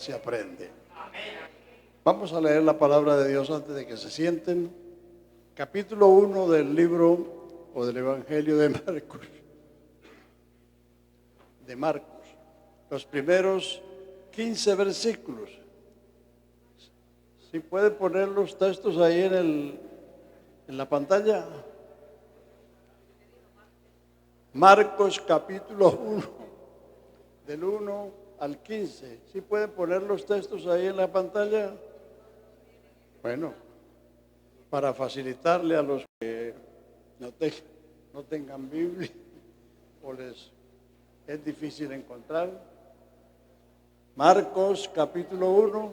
se aprende. Vamos a leer la palabra de Dios antes de que se sienten. Capítulo 1 del libro o del Evangelio de Marcos. Los primeros 15 versículos. Si puede poner los textos ahí en la pantalla. Marcos capítulo 1, del 1 al 15. ¿Sí pueden poner los textos ahí en la pantalla? Bueno, para facilitarle a los que no tengan Biblia o les es difícil encontrar. Marcos capítulo 1.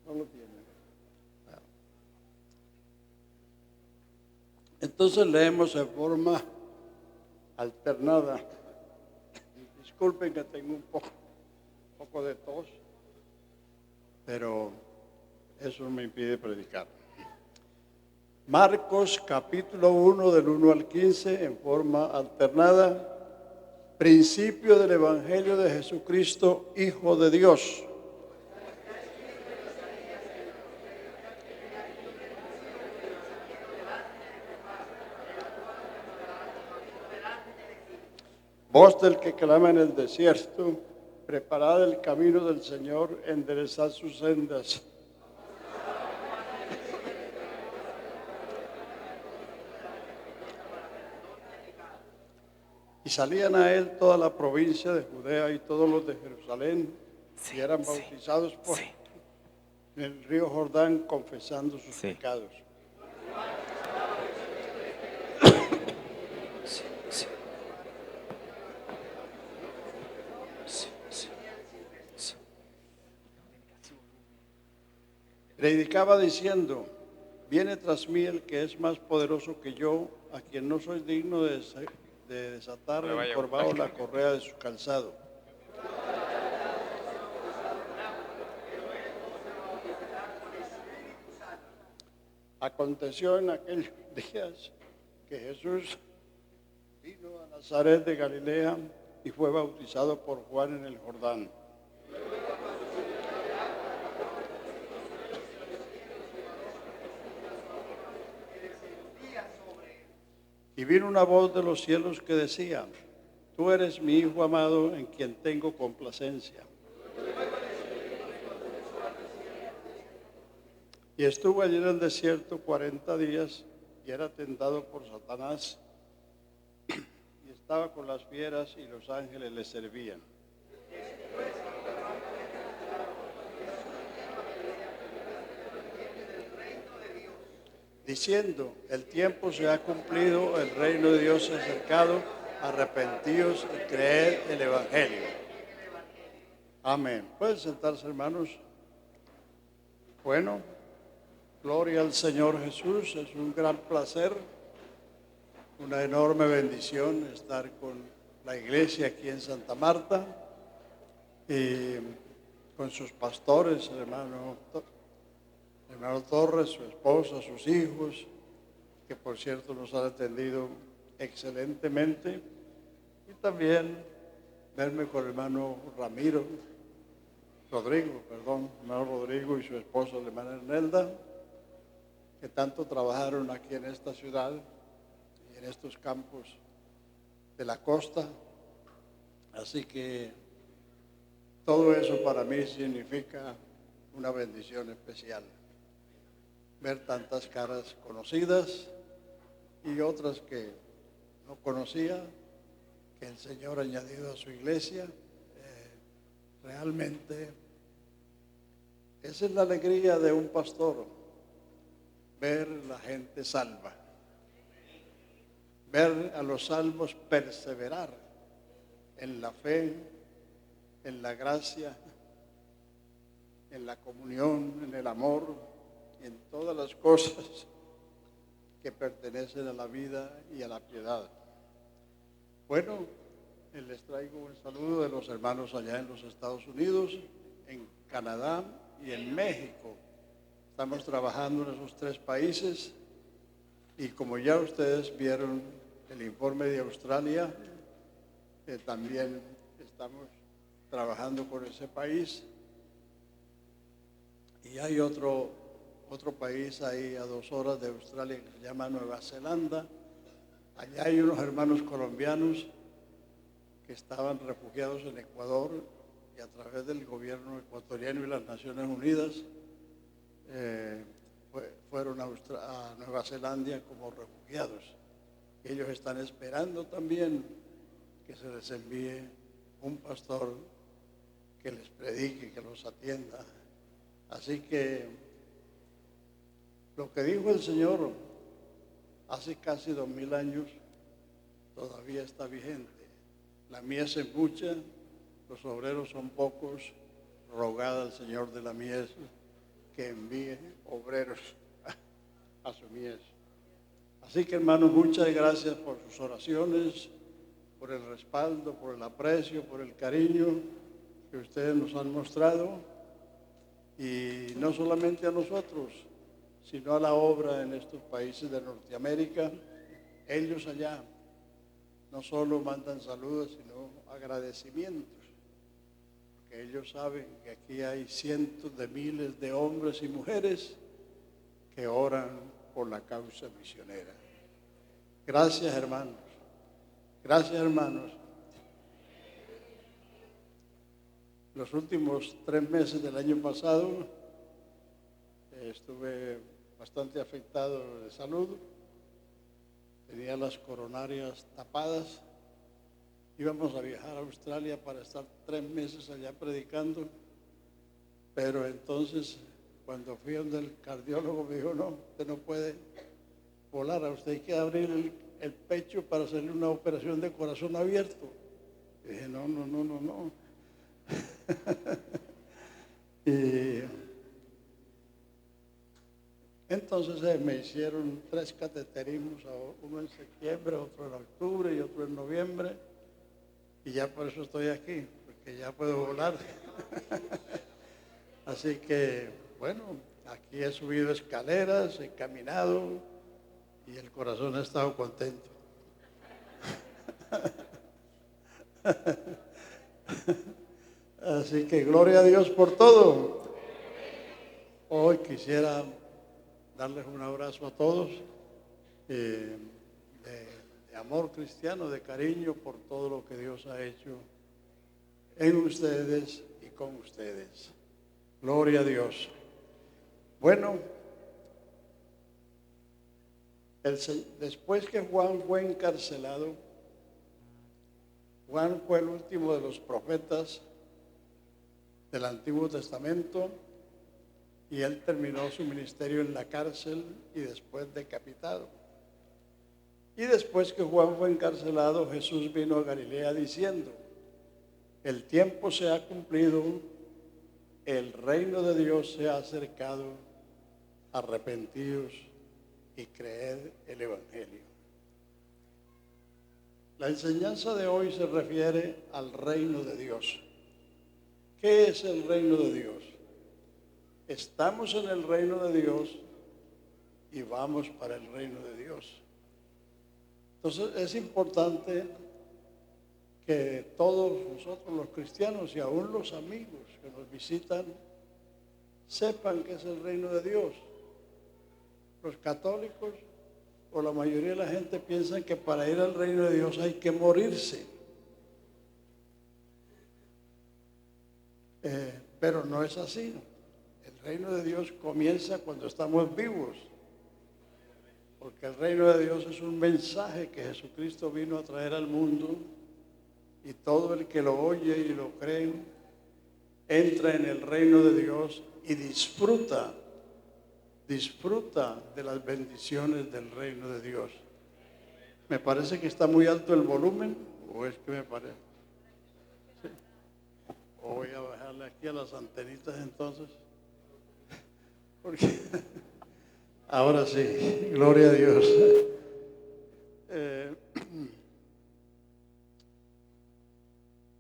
No lo tiene. Entonces leemos en forma alternada. Disculpen que tengo un poco de tos, pero eso no me impide predicar. Marcos capítulo 1 del 1 al 15 en forma alternada. Principio del Evangelio de Jesucristo, Hijo de Dios. Voz del que clama en el desierto, preparad el camino del Señor, enderezad sus sendas. Y salían a él toda la provincia de Judea y todos los de Jerusalén, y eran bautizados en el río Jordán, confesando sus pecados. Predicaba diciendo: viene tras mí el que es más poderoso que yo, a quien no soy digno de desatar encorvado la correa de su calzado. Aconteció en aquellos días que Jesús vino a Nazaret de Galilea y fue bautizado por Juan en el Jordán. Y vino una voz de los cielos que decía: tú eres mi Hijo amado, en quien tengo complacencia. Y estuvo allí en el desierto 40 días y era tentado por Satanás, y estaba con las fieras y los ángeles le servían. Diciendo: el tiempo se ha cumplido, el reino de Dios se ha acercado, arrepentíos y creed el Evangelio. Amén. ¿Pueden sentarse, hermanos? Bueno, gloria al Señor Jesús. Es un gran placer, una enorme bendición estar con la iglesia aquí en Santa Marta y con sus pastores, hermano Torres, su esposa, sus hijos, que por cierto nos han atendido excelentemente, y también verme con el hermano Rodrigo y su esposa, la hermana Ernelda, que tanto trabajaron aquí en esta ciudad y en estos campos de la costa. Así que todo eso para mí significa una bendición especial. Ver tantas caras conocidas y otras que no conocía, que el Señor ha añadido a su iglesia. Realmente esa es la alegría de un pastor, ver la gente salva, ver a los salvos perseverar en la fe, en la gracia, en la comunión, en el amor, en todas las cosas que pertenecen a la vida y a la piedad. Bueno, les traigo un saludo de los hermanos allá en los Estados Unidos, en Canadá y en México. Estamos trabajando en esos 3 países y como ya ustedes vieron el informe de Australia, también estamos trabajando con ese país. Y hay otro país ahí a 2 horas de Australia que se llama Nueva Zelanda. Allá hay unos hermanos colombianos que estaban refugiados en Ecuador y a través del gobierno ecuatoriano y las Naciones Unidas fueron a Nueva Zelanda como refugiados. Ellos están esperando también que se les envíe un pastor que les predique, que los atienda. Así que lo que dijo el Señor hace casi 2000 años todavía está vigente. La mies es mucha, los obreros son pocos. Rogad al Señor de la mies que envíe obreros a su mies. Así que, hermanos, muchas gracias por sus oraciones, por el respaldo, por el aprecio, por el cariño que ustedes nos han mostrado, y no solamente a nosotros, sino a la obra en estos países de Norteamérica. Ellos allá no solo mandan saludos, sino agradecimientos, porque ellos saben que aquí hay cientos de miles de hombres y mujeres que oran por la causa misionera. Gracias, hermanos. Gracias, hermanos. Los últimos 3 meses del año pasado estuve bastante afectado de salud. Tenía las coronarias tapadas. Íbamos a viajar a Australia para estar 3 meses allá predicando, pero entonces cuando fui donde el cardiólogo me dijo: no, usted no puede volar, a usted hay que abrir el pecho para hacerle una operación de corazón abierto. Y dije: no. Y entonces me hicieron 3 cateterismos, uno en septiembre, otro en octubre y otro en noviembre, y ya por eso estoy aquí, porque ya puedo volar. Así que, bueno, aquí he subido escaleras, he caminado y el corazón ha estado contento. Así que gloria a Dios por todo. Hoy quisiera darles un abrazo a todos, de amor cristiano, de cariño por todo lo que Dios ha hecho en ustedes y con ustedes. Gloria a Dios. Bueno, después que Juan fue encarcelado, Juan fue el último de los profetas del Antiguo Testamento, y él terminó su ministerio en la cárcel y después decapitado. Y después que Juan fue encarcelado, Jesús vino a Galilea diciendo: el tiempo se ha cumplido, el reino de Dios se ha acercado, arrepentidos y creed el Evangelio. La enseñanza de hoy se refiere al reino de Dios. ¿Qué es el reino de Dios? Estamos en el reino de Dios y vamos para el reino de Dios. Entonces es importante que todos nosotros los cristianos y aún los amigos que nos visitan sepan que es el reino de Dios. Los católicos o la mayoría de la gente piensan que para ir al reino de Dios hay que morirse. Pero no es así. El reino de Dios comienza cuando estamos vivos, porque el reino de Dios es un mensaje que Jesucristo vino a traer al mundo, y todo el que lo oye y lo cree entra en el reino de Dios y disfruta de las bendiciones del reino de Dios. Me parece que está muy alto el volumen, o es que me parece. ¿Sí? O voy a bajarle aquí a las antenitas entonces, porque ahora sí, gloria a Dios.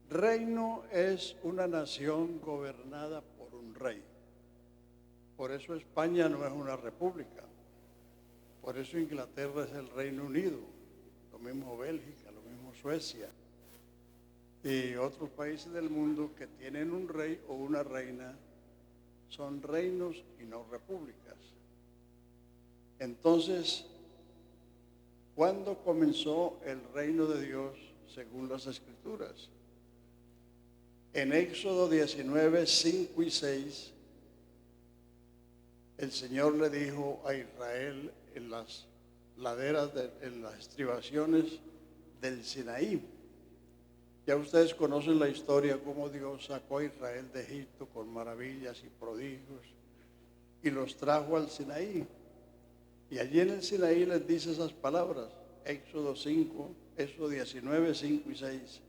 Reino es una nación gobernada por un rey. Por eso España no es una república. Por eso Inglaterra es el Reino Unido. Lo mismo Bélgica, lo mismo Suecia. y otros países del mundo que tienen un rey o una reina son reinos y no repúblicas. Entonces, ¿cuándo comenzó el reino de Dios según las Escrituras? En Éxodo 19, 5 y 6, el Señor le dijo a Israel en las laderas, en las estribaciones del Sinaí. Ya ustedes conocen la historia, cómo Dios sacó a Israel de Egipto con maravillas y prodigios y los trajo al Sinaí. Y allí en el Sinaí les dice esas palabras, Éxodo 19, 5 y 6.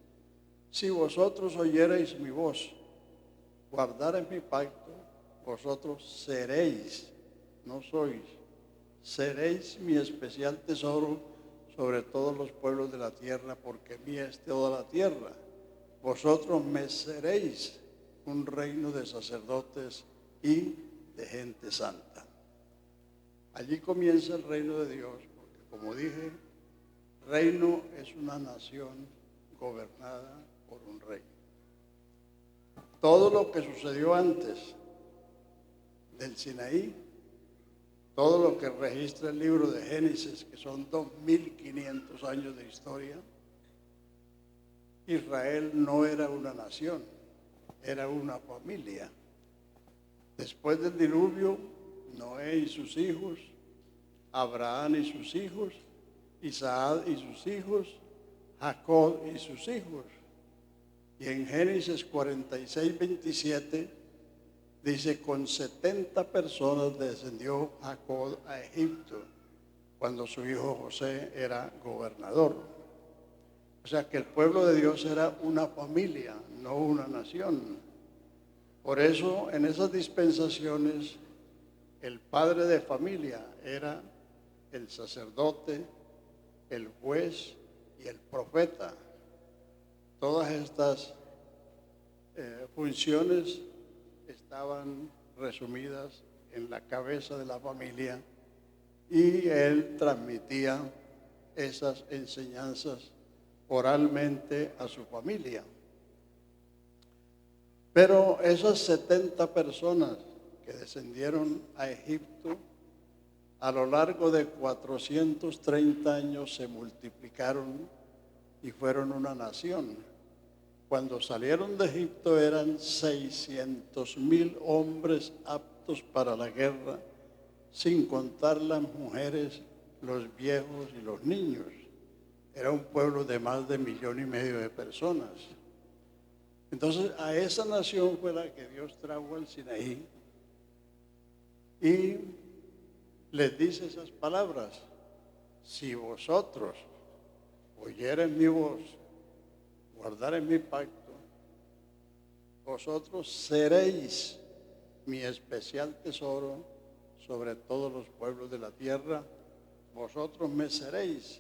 Si vosotros oyereis mi voz, guardareis mi pacto, vosotros seréis, no sois, seréis mi especial tesoro sobre todos los pueblos de la tierra, porque mía es toda la tierra. Vosotros me seréis un reino de sacerdotes y de gente santa. Allí comienza el reino de Dios, porque como dije, reino es una nación gobernada por un rey. Todo lo que sucedió antes del Sinaí, todo lo que registra el libro de Génesis, que son 2500 años de historia, Israel no era una nación, era una familia. Después del diluvio, Noé y sus hijos, Abraham y sus hijos, Isaac y sus hijos, Jacob y sus hijos. Y en Génesis 46, 27 dice, con 70 personas descendió Jacob a Egipto cuando su hijo José era gobernador. O sea que el pueblo de Dios era una familia, no una nación. Por eso en esas dispensaciones el padre de familia era el sacerdote, el juez y el profeta. Todas estas funciones estaban resumidas en la cabeza de la familia y él transmitía esas enseñanzas oralmente a su familia. Pero esas 70 personas que descendieron a Egipto, a lo largo de 430 años se multiplicaron y fueron una nación. Cuando salieron de Egipto eran 600,000 hombres aptos para la guerra, sin contar las mujeres, los viejos y los niños. Era un pueblo de más de 1,5 millones de personas. Entonces a esa nación fue la que Dios trajo al Sinaí y les dice esas palabras: si vosotros oyereis mi voz, guardareis mi pacto, vosotros seréis mi especial tesoro sobre todos los pueblos de la tierra, vosotros me seréis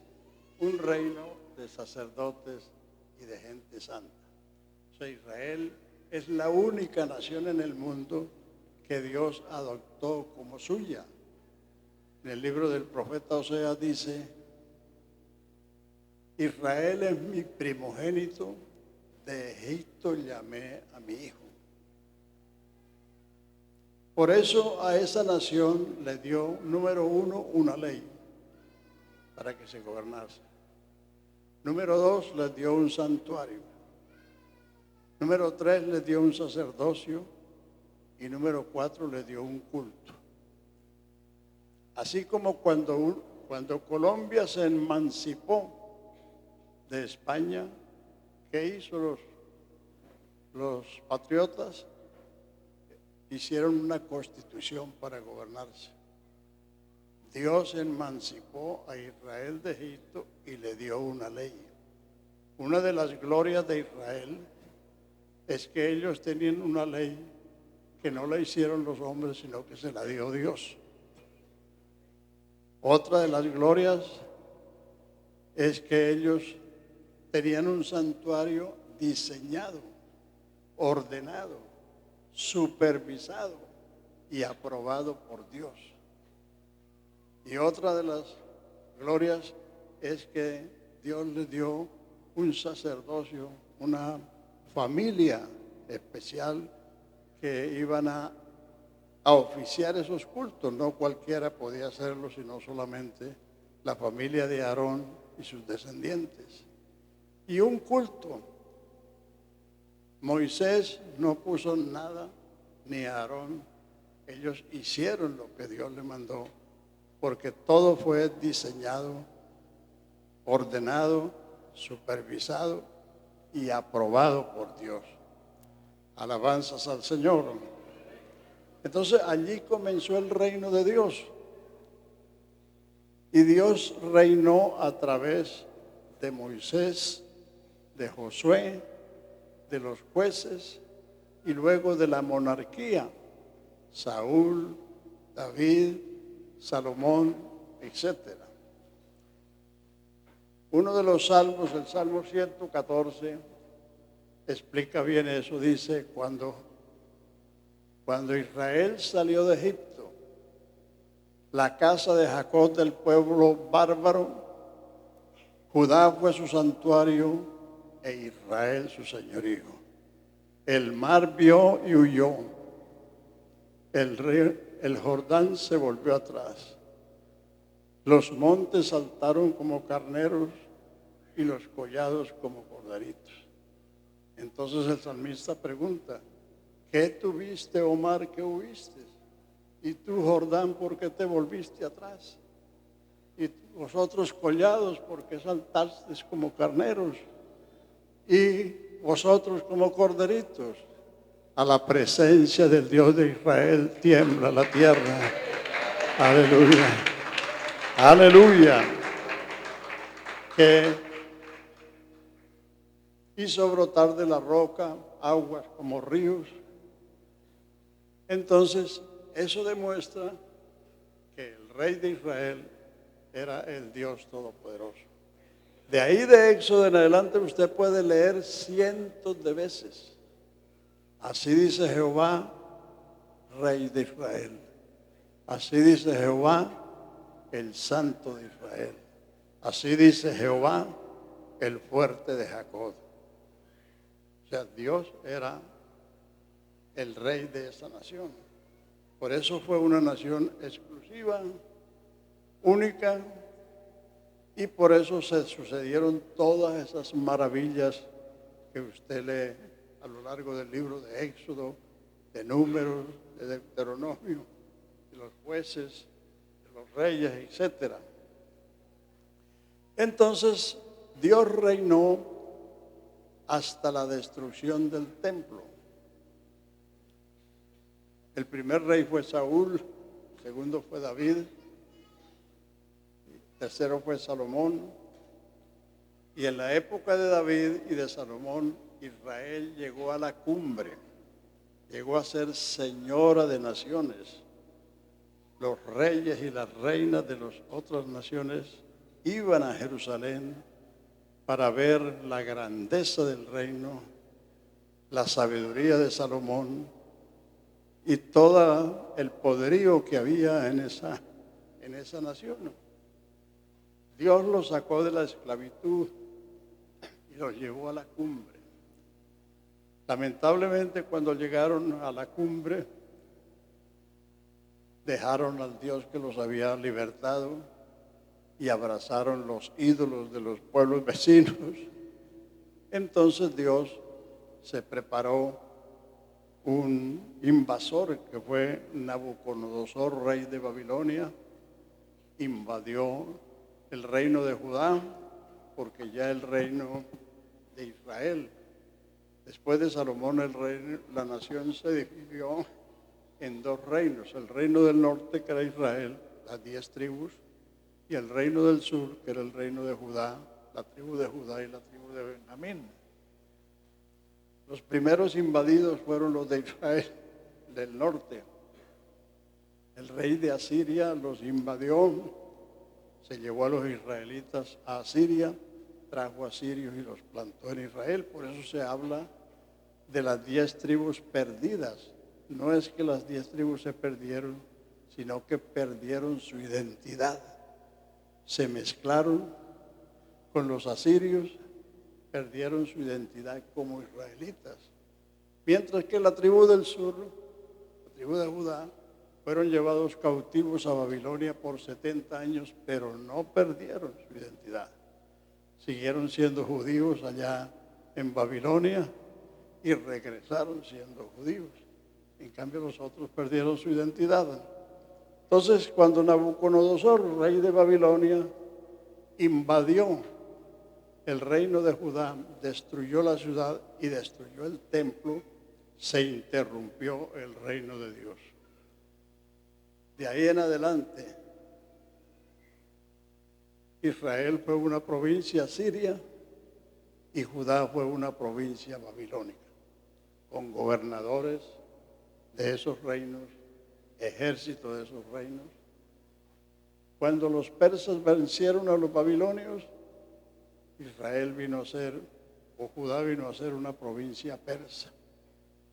un reino de sacerdotes y de gente santa. O sea, Israel es la única nación en el mundo que Dios adoptó como suya. En el libro del profeta Oseas dice: Israel es mi primogénito, de Egipto llamé a mi hijo. Por eso a esa nación le dio, número 1, una ley para que se gobernase. Número 2, les dio un santuario. Número 3, les dio un sacerdocio. Y número 4, les dio un culto. Así como cuando Colombia se emancipó de España, ¿qué hizo los patriotas? Hicieron una constitución para gobernarse. Dios emancipó a Israel de Egipto y le dio una ley. Una de las glorias de Israel es que ellos tenían una ley que no la hicieron los hombres, sino que se la dio Dios. Otra de las glorias es que ellos tenían un santuario diseñado, ordenado, supervisado y aprobado por Dios. Y otra de las glorias es que Dios les dio un sacerdocio una familia especial que iban a oficiar esos cultos. No cualquiera podía hacerlo, sino solamente la familia de Aarón y sus descendientes. Y un culto. Moisés no puso nada, ni Aarón. Ellos hicieron lo que Dios les mandó, porque todo fue diseñado, ordenado, supervisado y aprobado por Dios. Alabanzas al Señor. Entonces allí comenzó el reino de Dios. Y Dios reinó a través de Moisés, de Josué, de los jueces y luego de la monarquía, Saúl, David, Salomón, etc. Uno de los salmos, el Salmo 114, explica bien eso. Dice, cuando Israel salió de Egipto, la casa de Jacob del pueblo bárbaro, Judá fue su santuario e Israel su señorío. El mar vio y huyó. El Jordán se volvió atrás. Los montes saltaron como carneros y los collados como corderitos. Entonces el salmista pregunta, ¿qué tuviste, oh mar, que huiste? Y tú, Jordán, ¿por qué te volviste atrás? Y vosotros, collados, ¿por qué saltasteis como carneros? Y vosotros como corderitos. A la presencia del Dios de Israel tiembla la tierra. Aleluya. Aleluya. Que hizo brotar de la roca aguas como ríos. Entonces, eso demuestra que el rey de Israel era el Dios Todopoderoso. De ahí de Éxodo en adelante usted puede leer cientos de veces. Así dice Jehová, Rey de Israel. Así dice Jehová, el Santo de Israel. Así dice Jehová, el fuerte de Jacob. O sea, Dios era el rey de esa nación. Por eso fue una nación exclusiva, única, y por eso se sucedieron todas esas maravillas que usted lee a lo largo del libro de Éxodo, de Números, de Deuteronomio, de los jueces, de los reyes, etc. Entonces, Dios reinó hasta la destrucción del templo. El primer rey fue Saúl, el segundo fue David, el tercero fue Salomón. Y en la época de David y de Salomón, Israel llegó a la cumbre, llegó a ser señora de naciones. Los reyes y las reinas de las otras naciones iban a Jerusalén para ver la grandeza del reino, la sabiduría de Salomón y todo el poderío que había en esa nación. Dios los sacó de la esclavitud y los llevó a la cumbre. Lamentablemente, cuando llegaron a la cumbre, dejaron al Dios que los había libertado y abrazaron los ídolos de los pueblos vecinos. Entonces Dios se preparó un invasor que fue Nabucodonosor, rey de Babilonia. Invadió el reino de Judá, porque ya el reino de Israel, después de Salomón, la nación se dividió en dos reinos: el reino del norte, que era Israel, las 10 tribus, y el reino del sur, que era el reino de Judá, la tribu de Judá y la tribu de Benjamín. Los primeros invadidos fueron los de Israel, del norte. El rey de Asiria los invadió, se llevó a los israelitas a Asiria, trajo a asirios y los plantó en Israel. Por eso se habla de las 10 tribus perdidas. No es que las 10 tribus se perdieron, sino que perdieron su identidad. Se mezclaron con los asirios perdieron su identidad como israelitas. Mientras que la tribu del sur, la tribu de Judá, fueron llevados cautivos a Babilonia por 70 años, pero no perdieron su identidad. Siguieron siendo judíos allá en Babilonia y regresaron siendo judíos. En cambio, los otros perdieron su identidad. Entonces, cuando Nabucodonosor, rey de Babilonia, invadió el reino de Judá, destruyó la ciudad y destruyó el templo, se interrumpió el reino de Dios. De ahí en adelante, Israel fue una provincia siria y Judá fue una provincia babilónica, con gobernadores de esos reinos, ejército de esos reinos. Cuando los persas vencieron a los babilonios, Israel vino a ser, o Judá vino a ser una provincia persa.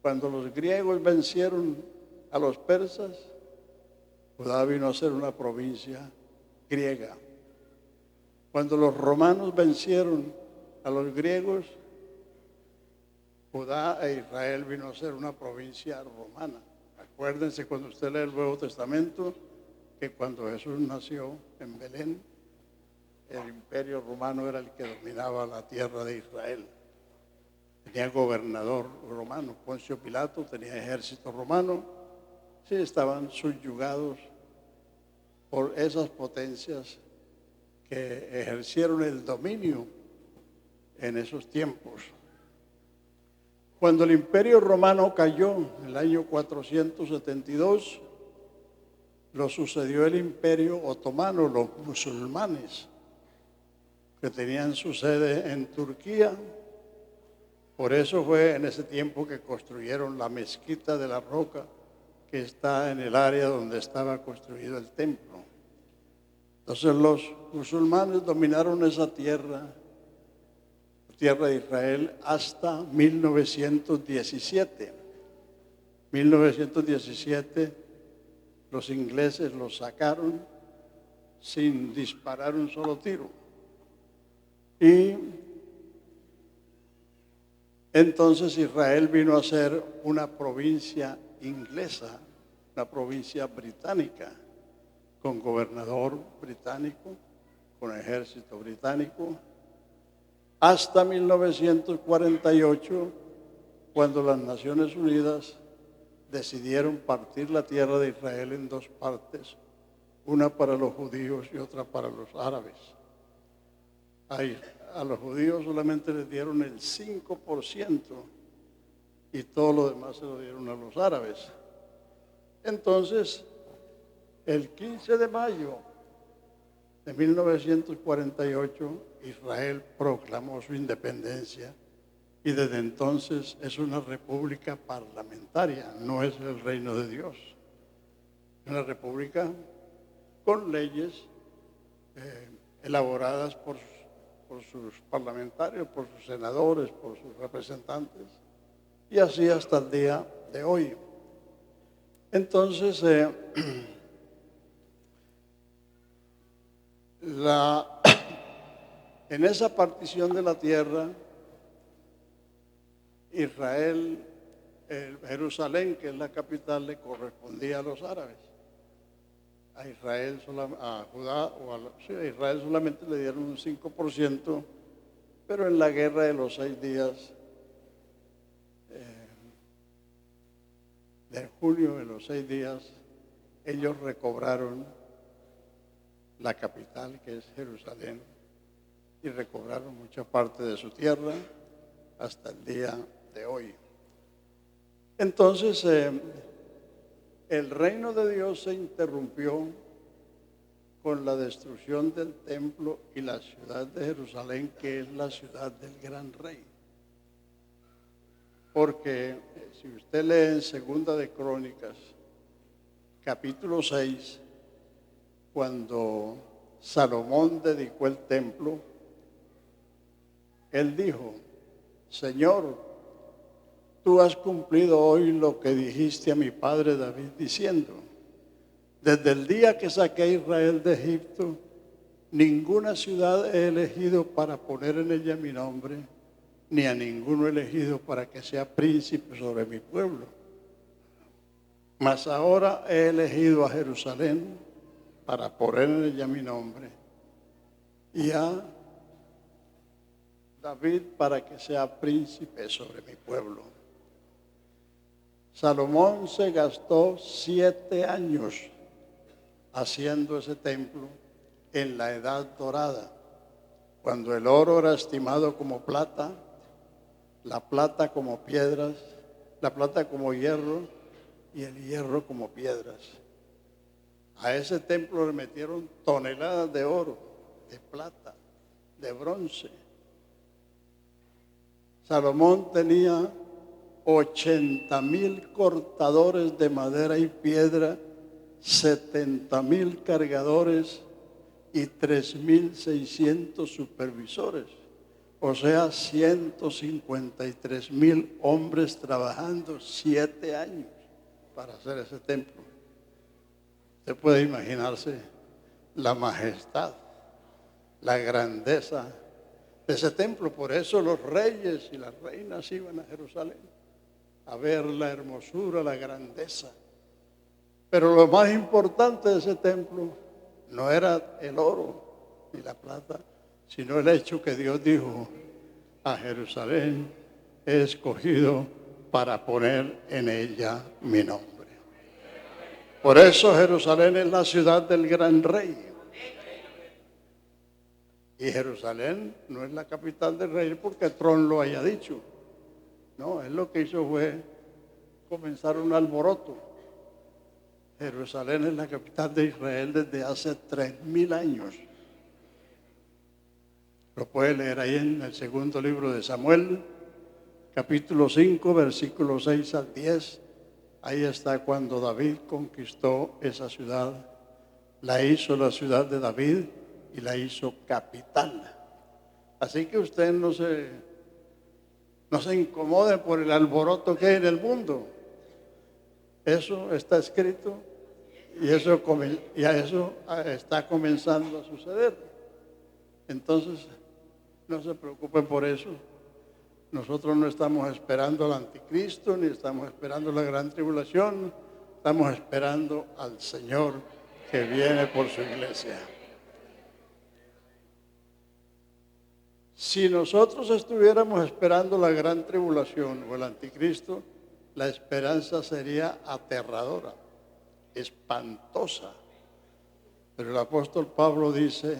Cuando los griegos vencieron a los persas, Judá vino a ser una provincia griega. Cuando los romanos vencieron a los griegos, Judá e Israel vino a ser una provincia romana. Acuérdense cuando usted lee el Nuevo Testamento, que cuando Jesús nació en Belén, el imperio romano era el que dominaba la tierra de Israel. Tenía gobernador romano, Poncio Pilato, tenía ejército romano. Sí, estaban subyugados por esas potencias que ejercieron el dominio en esos tiempos. Cuando el imperio romano cayó en el año 472, lo sucedió el imperio otomano, los musulmanes, que tenían su sede en Turquía. Por eso fue en ese tiempo que construyeron la mezquita de la Roca, que está en el área donde estaba construido el templo. Entonces los musulmanes dominaron esa tierra de Israel hasta 1917. 1917 los ingleses los sacaron sin disparar un solo tiro. Y entonces Israel vino a ser una provincia inglesa, una provincia británica, con gobernador británico, con ejército británico, hasta 1948, cuando las Naciones Unidas decidieron partir la tierra de Israel en dos partes, una para los judíos y otra para los árabes. A los judíos solamente les dieron el 5% y todo lo demás se lo dieron a los árabes. Entonces, el 15 de mayo de 1948, Israel proclamó su independencia y desde entonces es una república parlamentaria, no es el reino de Dios. Es una república con leyes elaboradas por sus parlamentarios, por sus senadores, por sus representantes, y así hasta el día de hoy. Entonces, en esa partición de la tierra, Israel, Jerusalén, que es la capital, le correspondía a los árabes. A Israel, a Judá, a Israel solamente le dieron un 5%, pero en la guerra de los 6 días, de junio, de los 6 días, ellos recobraron la capital, que es Jerusalén, y recobraron mucha parte de su tierra hasta el día de hoy. Entonces, el reino de Dios se interrumpió con la destrucción del templo y la ciudad de Jerusalén, que es la ciudad del gran rey. Porque si usted lee en Segunda de Crónicas, capítulo 6, cuando Salomón dedicó el templo, él dijo: Señor, tú has cumplido hoy lo que dijiste a mi padre David diciendo: desde el día que saqué a Israel de Egipto, ninguna ciudad he elegido para poner en ella mi nombre, ni a ninguno elegido para que sea príncipe sobre mi pueblo. Mas ahora he elegido a Jerusalén para poner en ella mi nombre, y a David para que sea príncipe sobre mi pueblo. Salomón se gastó 7 años haciendo ese templo en la edad dorada, cuando el oro era estimado como plata, la plata como piedras, la plata como hierro y el hierro como piedras. A ese templo le metieron toneladas de oro, de plata, de bronce. Salomón tenía 80,000 cortadores de madera y piedra, 70,000 cargadores y 3,600 supervisores. O sea, 153,000 hombres trabajando 7 años para hacer ese templo. Usted puede imaginarse la majestad, la grandeza de ese templo. Por eso los reyes y las reinas iban a Jerusalén a ver la hermosura, la grandeza. Pero lo más importante de ese templo no era el oro ni la plata, sino el hecho que Dios dijo: a Jerusalén he escogido para poner en ella mi nombre. Por eso Jerusalén es la ciudad del gran rey. Y Jerusalén no es la capital del rey porque Trón lo haya dicho. No, él lo que hizo fue comenzar un alboroto. Jerusalén es la capital de Israel desde hace 3,000 años. Lo puede leer ahí en el segundo libro de Samuel, capítulo 5, versículos 6 al 10. Ahí está cuando David conquistó esa ciudad. La hizo la ciudad de David y la hizo capital. Así que usted no se incomode por el alboroto que hay en el mundo. Eso está escrito y eso está comenzando a suceder. Entonces, no se preocupen por eso. Nosotros no estamos esperando al anticristo, ni estamos esperando la gran tribulación. Estamos esperando al Señor que viene por su iglesia. Si nosotros estuviéramos esperando la gran tribulación o el anticristo, la esperanza sería aterradora, espantosa. Pero el apóstol Pablo dice: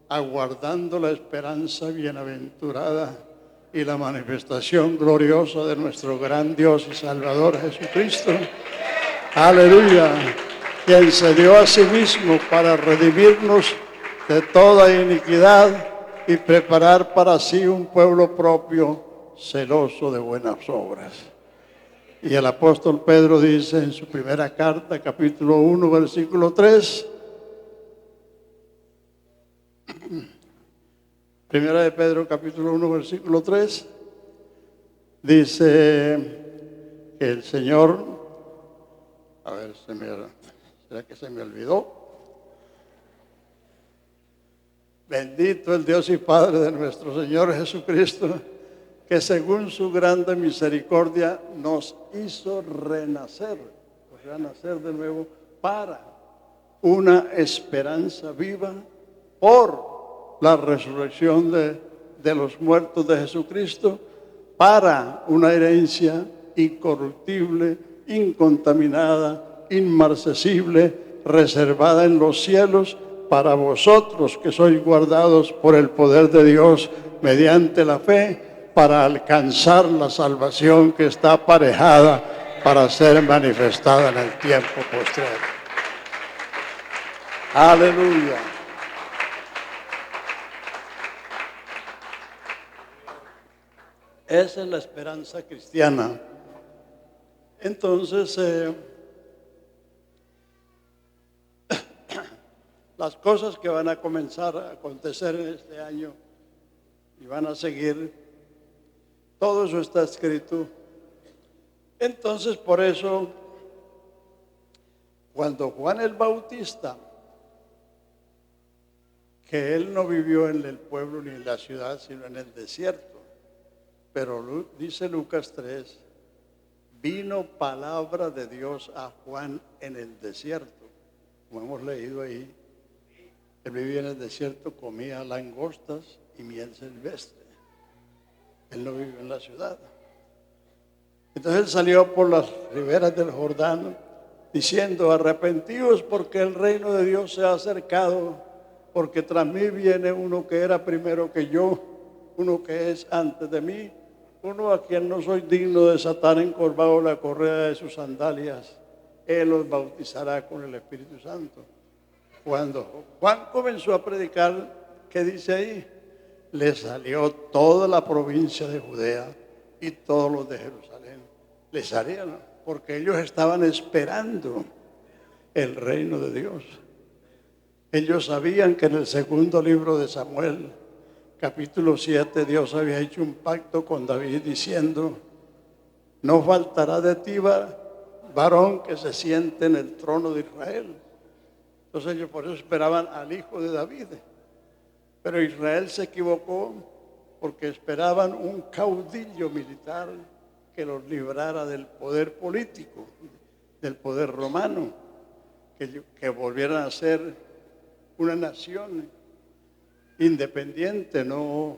aguardando la esperanza bienaventurada y la manifestación gloriosa de nuestro gran Dios y Salvador Jesucristo. Aleluya. Quien se dio a sí mismo para redimirnos de toda iniquidad y preparar para sí un pueblo propio, celoso de buenas obras. Y el apóstol Pedro dice en su primera carta, capítulo 1, versículo 3, Primera de Pedro, capítulo 1, versículo 3, dice que el Señor, ¿será que se me olvidó? Bendito el Dios y Padre de nuestro Señor Jesucristo, que según su grande misericordia nos hizo renacer, o sea, nacer de nuevo para una esperanza viva por la resurrección de los muertos de Jesucristo, para una herencia incorruptible, incontaminada, inmarcesible, reservada en los cielos para vosotros que sois guardados por el poder de Dios mediante la fe, para alcanzar la salvación que está aparejada para ser manifestada en el tiempo postrero. Aleluya. Esa es la esperanza cristiana. Entonces, las cosas que van a comenzar a acontecer en este año y van a seguir, todo eso está escrito. Entonces, por eso, cuando Juan el Bautista, que él no vivió en el pueblo ni en la ciudad, sino en el desierto, Pero dice Lucas 3, vino palabra de Dios a Juan en el desierto. Como hemos leído ahí, él vivía en el desierto, comía langostas y miel silvestre. Él no vive en la ciudad. Entonces él salió por las riberas del Jordán diciendo: arrepentíos porque el reino de Dios se ha acercado, porque tras mí viene uno que era primero que yo, uno que es antes de mí, uno a quien no soy digno de desatar encorvado la correa de sus sandalias. Él los bautizará con el Espíritu Santo. Cuando Juan comenzó a predicar, ¿qué dice ahí? Le salió toda la provincia de Judea y todos los de Jerusalén. Le salieron porque ellos estaban esperando el reino de Dios. Ellos sabían que en el segundo libro de Samuel, capítulo 7, Dios había hecho un pacto con David diciendo: no faltará de ti varón que se siente en el trono de Israel. Entonces ellos por eso esperaban al hijo de David. Pero Israel se equivocó porque esperaban un caudillo militar que los librara del poder político, del poder romano, que volvieran a ser una nación independiente, no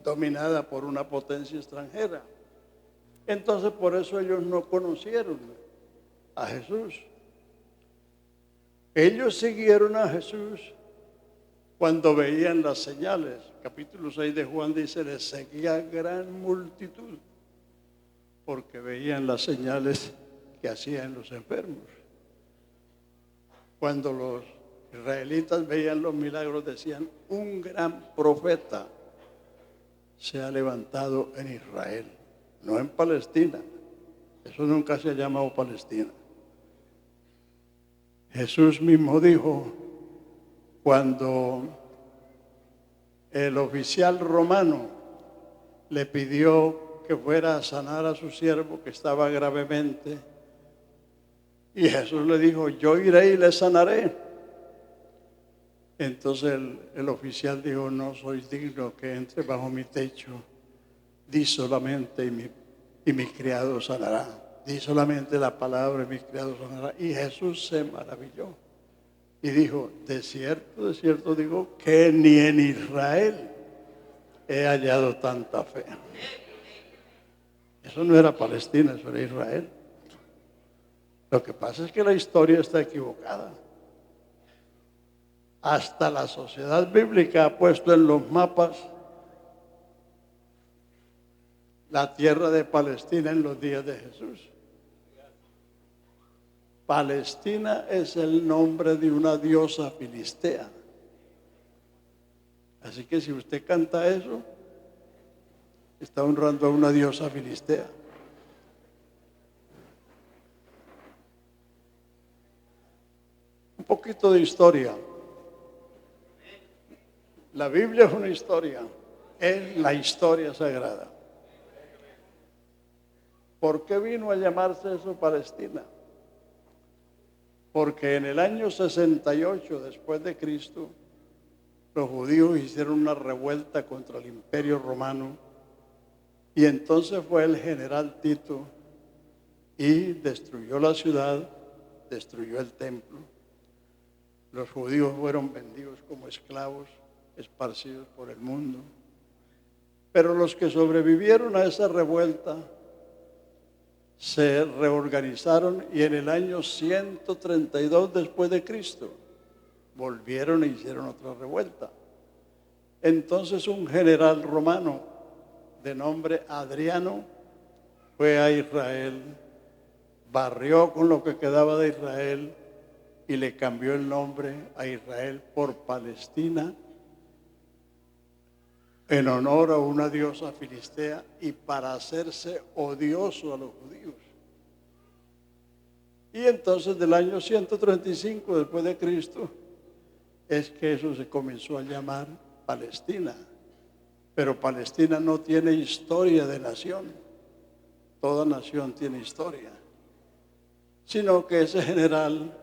dominada por una potencia extranjera. Entonces por eso ellos no conocieron a Jesús. Ellos siguieron a Jesús cuando veían las señales. Capítulo 6 de Juan dice: les seguía gran multitud porque veían las señales que hacían los enfermos. Cuando los israelitas veían los milagros, decían: un gran profeta se ha levantado en Israel, no en Palestina. Eso nunca se ha llamado Palestina. Jesús mismo dijo, cuando el oficial romano le pidió que fuera a sanar a su siervo que estaba gravemente, y Jesús le dijo: yo iré y le sanaré. Entonces el oficial dijo: no soy digno que entre bajo mi techo, di solamente y mi criado sanará. Di solamente la palabra y mi criado sanará. Y Jesús se maravilló y dijo: de cierto digo que ni en Israel he hallado tanta fe. Eso no era Palestina, eso era Israel. Lo que pasa es que la historia está equivocada. Hasta la sociedad bíblica ha puesto en los mapas la tierra de Palestina en los días de Jesús. Palestina es el nombre de una diosa filistea. Así que si usted canta eso, está honrando a una diosa filistea. Un poquito de historia. La Biblia es una historia, es la historia sagrada. ¿Por qué vino a llamarse eso Palestina? Porque en el año 68 después de Cristo, los judíos hicieron una revuelta contra el Imperio Romano, y entonces fue el general Tito y destruyó la ciudad, destruyó el templo. Los judíos fueron vendidos como esclavos, esparcidos por el mundo. Pero los que sobrevivieron a esa revuelta se reorganizaron, y en el año 132 después de Cristo volvieron e hicieron otra revuelta. Entonces un general romano de nombre Adriano fue a Israel, barrió con lo que quedaba de Israel y le cambió el nombre a Israel por Palestina, en honor a una diosa filistea y para hacerse odioso a los judíos. Y entonces del año 135 después de Cristo es que eso se comenzó a llamar Palestina. Pero Palestina no tiene historia de nación. Toda nación tiene historia. Sino que ese general,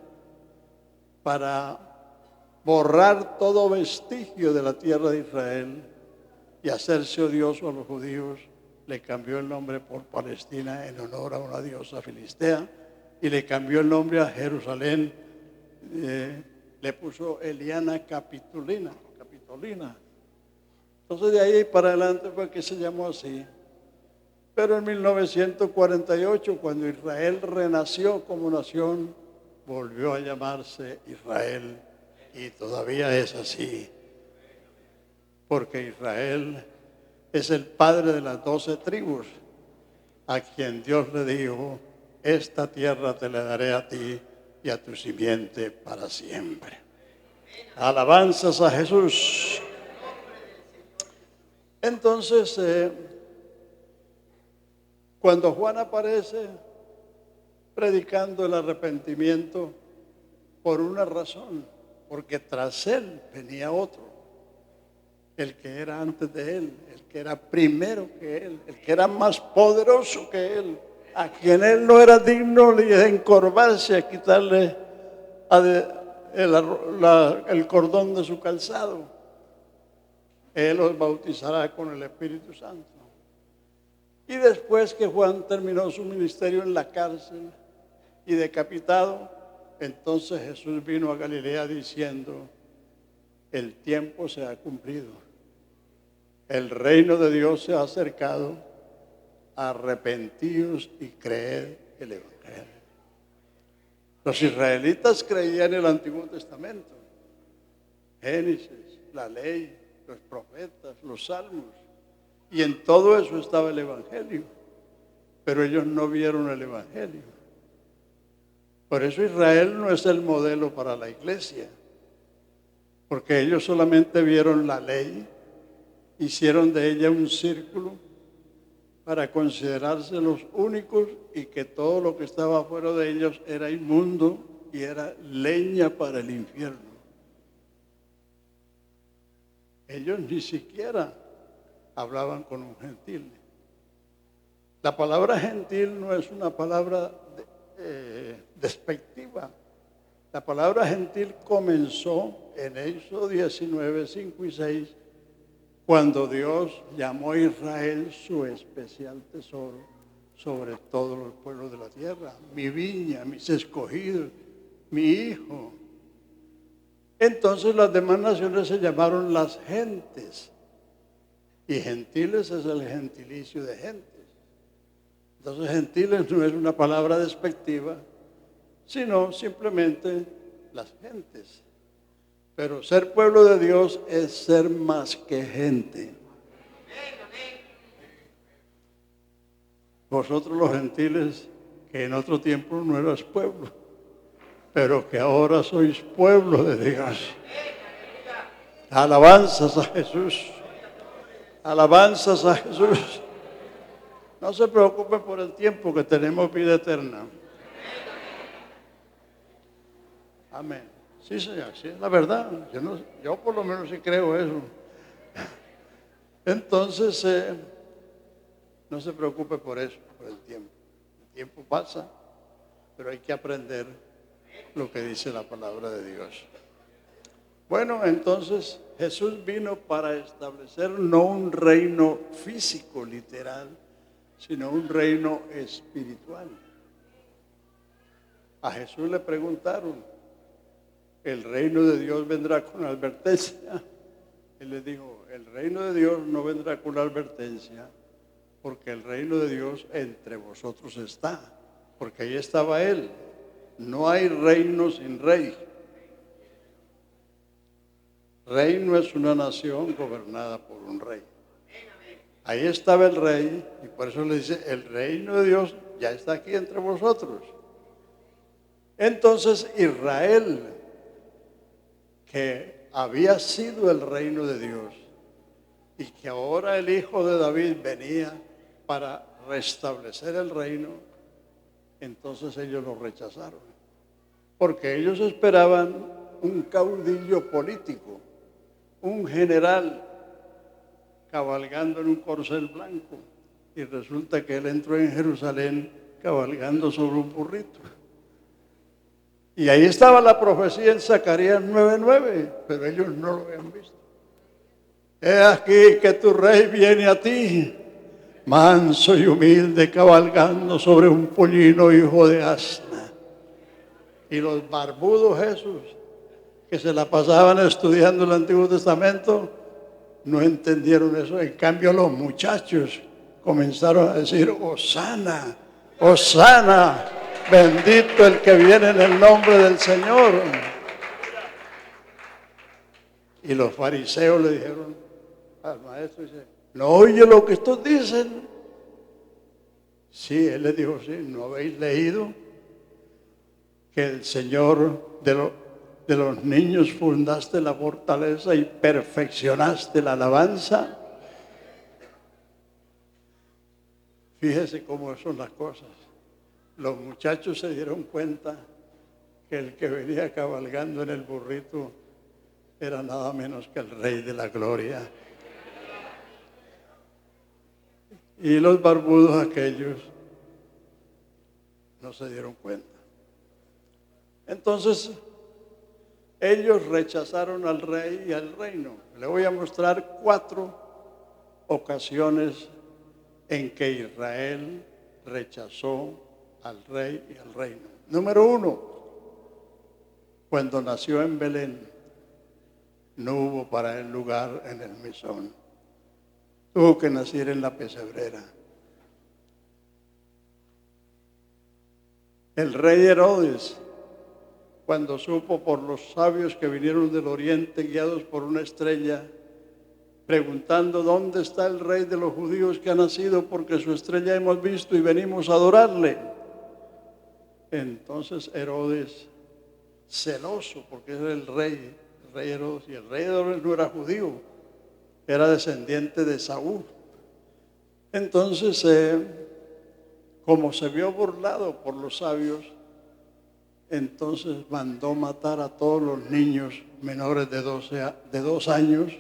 para borrar todo vestigio de la tierra de Israel y hacerse odioso a los judíos, le cambió el nombre por Palestina en honor a una diosa filistea y le cambió el nombre a Jerusalén, le puso Eliana Capitolina. Entonces de ahí para adelante fue que se llamó así. Pero en 1948, cuando Israel renació como nación, volvió a llamarse Israel y todavía es así. Porque Israel es el padre de las 12 tribus, a quien Dios le dijo: esta tierra te la daré a ti y a tu simiente para siempre. Alabanzas a Jesús. Entonces, cuando Juan aparece predicando el arrepentimiento, por una razón, porque tras él venía otro, el que era antes de él, el que era primero que él, el que era más poderoso que él, a quien él no era digno de encorvarse a quitarle el cordón de su calzado. Él los bautizará con el Espíritu Santo. Y después que Juan terminó su ministerio en la cárcel y decapitado, entonces Jesús vino a Galilea diciendo: el tiempo se ha cumplido, el reino de Dios se ha acercado, arrepentíos y creed el Evangelio. Los israelitas creían en el Antiguo Testamento, Génesis, la ley, los profetas, los salmos, y en todo eso estaba el Evangelio, pero ellos no vieron el Evangelio. Por eso Israel no es el modelo para la iglesia, porque ellos solamente vieron la ley, hicieron de ella un círculo para considerarse los únicos y que todo lo que estaba fuera de ellos era inmundo y era leña para el infierno. Ellos ni siquiera hablaban con un gentil. La palabra gentil no es una palabra despectiva. La palabra gentil comenzó en Éxodo 19, 5 y 6, cuando Dios llamó a Israel su especial tesoro sobre todos los pueblos de la tierra, mi viña, mis escogidos, mi hijo. Entonces las demás naciones se llamaron las gentes, y gentiles es el gentilicio de gentes. Entonces gentiles no es una palabra despectiva, sino simplemente las gentes. Pero ser pueblo de Dios es ser más que gente. Vosotros los gentiles, que en otro tiempo no eras pueblo, pero que ahora sois pueblo de Dios. Alabanzas a Jesús. Alabanzas a Jesús. No se preocupen por el tiempo, que tenemos vida eterna. Amén. Sí, señor, sí, es la verdad. Yo por lo menos sí creo eso. Entonces, no se preocupe por eso, por el tiempo. El tiempo pasa, pero hay que aprender lo que dice la palabra de Dios. Bueno, entonces Jesús vino para establecer no un reino físico, literal, sino un reino espiritual. A Jesús le preguntaron: ¿el reino de Dios vendrá con advertencia? Él les dijo: el reino de Dios no vendrá con advertencia, porque el reino de Dios entre vosotros está, porque ahí estaba Él. No hay reino sin rey. Reino es una nación gobernada por un rey. Ahí estaba el rey, y por eso le dice: el reino de Dios ya está aquí entre vosotros. Entonces Israel, que había sido el reino de Dios y que ahora el hijo de David venía para restablecer el reino, entonces ellos lo rechazaron, porque ellos esperaban un caudillo político, un general cabalgando en un corcel blanco, y resulta que él entró en Jerusalén cabalgando sobre un burrito. Y ahí estaba la profecía en Zacarías 9:9, pero ellos no lo habían visto. He aquí que tu rey viene a ti, manso y humilde, cabalgando sobre un pollino hijo de asna. Y los barbudos Jesús, que se la pasaban estudiando el Antiguo Testamento, no entendieron eso. En cambio, los muchachos comenzaron a decir: Hosana, Hosana, bendito el que viene en el nombre del Señor. Y los fariseos le dijeron al maestro, dice: ¿no oye lo que estos dicen? Sí, él les dijo: sí, ¿no habéis leído que el Señor de los niños fundaste la fortaleza y perfeccionaste la alabanza? Fíjese cómo son las cosas. Los muchachos se dieron cuenta que el que venía cabalgando en el burrito era nada menos que el Rey de la Gloria. Y los barbudos aquellos no se dieron cuenta. Entonces, ellos rechazaron al rey y al reino. Le voy a mostrar 4 ocasiones en que Israel rechazó al rey y al reino. Número 1, cuando nació en Belén, no hubo para él lugar en el mesón. Tuvo que nacer en la pesebrera. El rey Herodes, cuando supo por los sabios que vinieron del oriente guiados por una estrella, preguntando: ¿dónde está el rey de los judíos que ha nacido? Porque su estrella hemos visto y venimos a adorarle. Entonces Herodes, celoso, porque era el rey Herodes, y el rey Herodes no era judío, era descendiente de Saúl. Entonces, como se vio burlado por los sabios, entonces mandó matar a todos los niños menores de 2 años,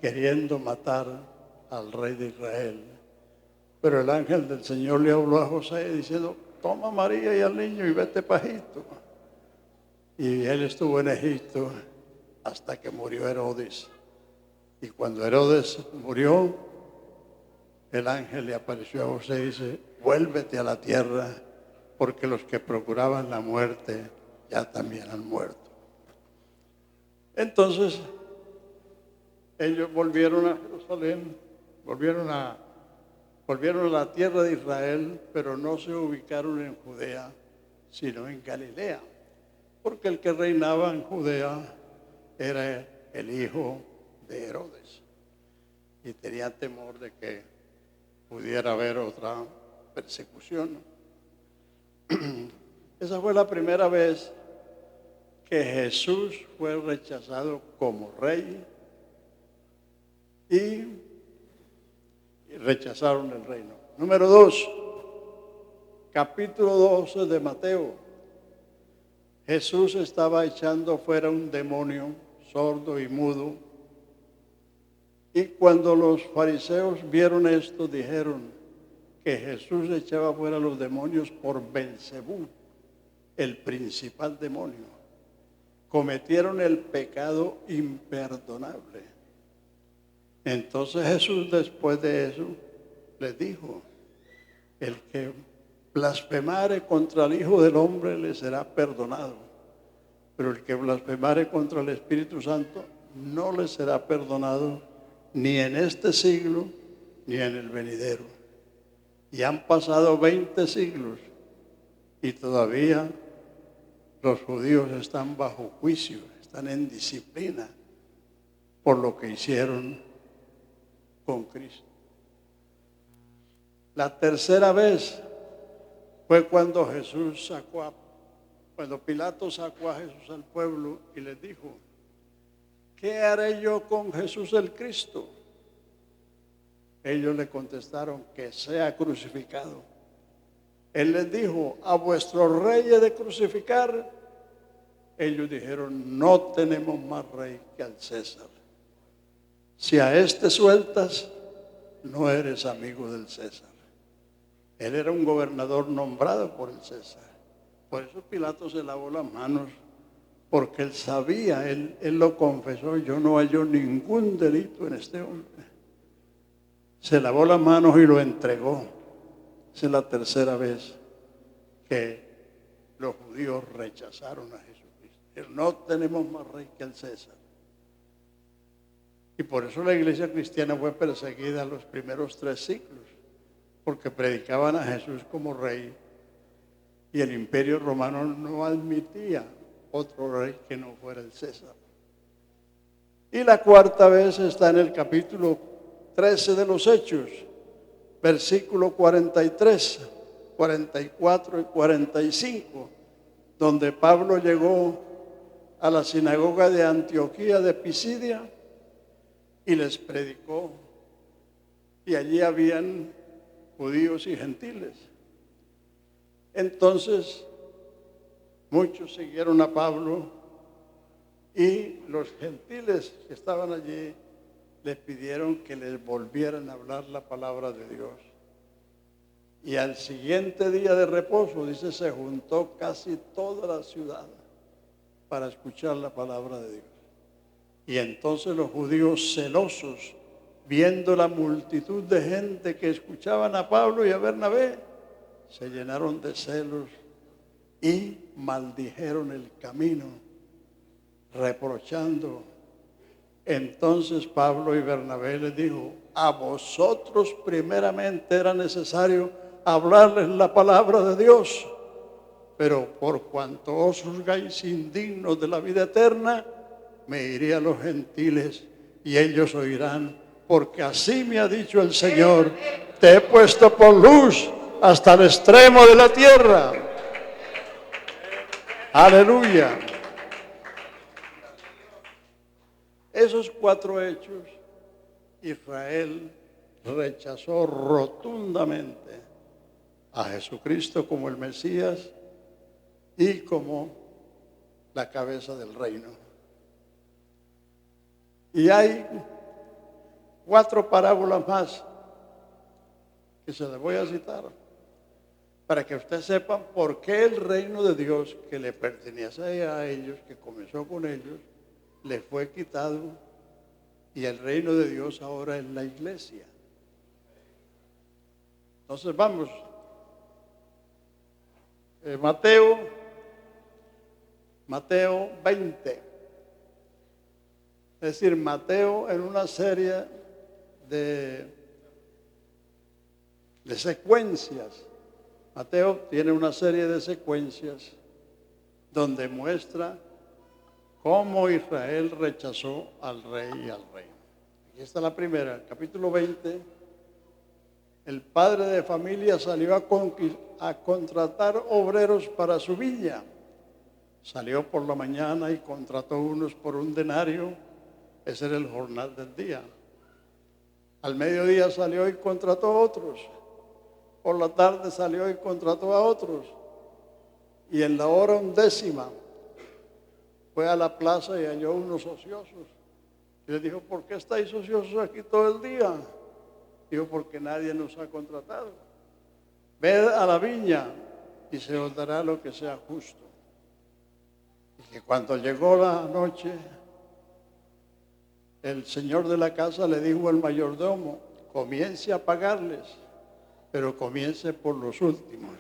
queriendo matar al rey de Israel. Pero el ángel del Señor le habló a José diciendo: toma a María y al niño y vete para Egipto. Y él estuvo en Egipto hasta que murió Herodes. Y cuando Herodes murió, el ángel le apareció a José y dice: vuélvete a la tierra, porque los que procuraban la muerte ya también han muerto. Entonces, ellos volvieron a Jerusalén, volvieron a la tierra de Israel, pero no se ubicaron en Judea, sino en Galilea, porque el que reinaba en Judea era el hijo de Herodes, y tenía temor de que pudiera haber otra persecución. Esa fue la primera vez que Jesús fue rechazado como rey y rechazaron el reino. Número 2, capítulo 12 de Mateo. Jesús estaba echando fuera un demonio sordo y mudo. Y cuando los fariseos vieron esto, dijeron que Jesús echaba fuera los demonios por Belcebú, el principal demonio. Cometieron el pecado imperdonable. Entonces Jesús, después de eso, les dijo: el que blasfemare contra el Hijo del Hombre le será perdonado, pero el que blasfemare contra el Espíritu Santo no le será perdonado, ni en este siglo ni en el venidero. Y han pasado 20 siglos y todavía los judíos están bajo juicio, están en disciplina por lo que hicieron con Cristo. La tercera vez fue cuando Pilato sacó a Jesús al pueblo y les dijo: ¿qué haré yo con Jesús el Cristo? Ellos le contestaron: que sea crucificado. Él les dijo: ¿a vuestro rey he de crucificar? Ellos dijeron: no tenemos más rey que al César. Si a este sueltas, no eres amigo del César. Él era un gobernador nombrado por el César. Por eso Pilato se lavó las manos, porque él sabía, él lo confesó: yo no hallo ningún delito en este hombre. se lavó las manos y lo entregó. Esa es la tercera vez que los judíos rechazaron a Jesucristo. No tenemos más rey que el César. Y por eso la iglesia cristiana fue perseguida los primeros 3 siglos, porque predicaban a Jesús como rey y el imperio romano no admitía otro rey que no fuera el César. Y la cuarta vez está en el capítulo 13 de los Hechos, versículo 43, 44 y 45, donde Pablo llegó a la sinagoga de Antioquía de Pisidia y les predicó. Y allí habían judíos y gentiles. Entonces, muchos siguieron a Pablo y los gentiles que estaban allí les pidieron que les volvieran a hablar la palabra de Dios. Y al siguiente día de reposo, dice, se juntó casi toda la ciudad para escuchar la palabra de Dios. Y entonces los judíos celosos, viendo la multitud de gente que escuchaban a Pablo y a Bernabé, se llenaron de celos y maldijeron el camino, reprochando. Entonces Pablo y Bernabé les dijo, a vosotros primeramente era necesario hablarles la palabra de Dios, pero por cuanto os juzgáis indignos de la vida eterna, me iré a los gentiles y ellos oirán, porque así me ha dicho el Señor, te he puesto por luz hasta el extremo de la tierra. Aleluya. Esos 4 hechos, Israel rechazó rotundamente a Jesucristo como el Mesías y como la cabeza del reino. Y hay 4 parábolas más que se las voy a citar para que ustedes sepan por qué el reino de Dios que le pertenece a ellos, que comenzó con ellos, les fue quitado y el reino de Dios ahora es la iglesia. Entonces vamos, Mateo 20. Es decir, Mateo en una serie de secuencias. Mateo tiene una serie de secuencias donde muestra cómo Israel rechazó al rey y al reino. Aquí está la primera, capítulo 20. El padre de familia salió a contratar obreros para su viña. Salió por la mañana y contrató unos por 1 denario. Ese era el jornal del día. Al mediodía salió y contrató a otros. Por la tarde salió y contrató a otros. Y en la hora 11 fue a la plaza y halló unos ociosos. Y le dijo, ¿por qué estáis ociosos aquí todo el día? Dijo, porque nadie nos ha contratado. Ved a la viña y se os dará lo que sea justo. Y que cuando llegó la noche, el señor de la casa le dijo al mayordomo, comience a pagarles, pero comience por los últimos.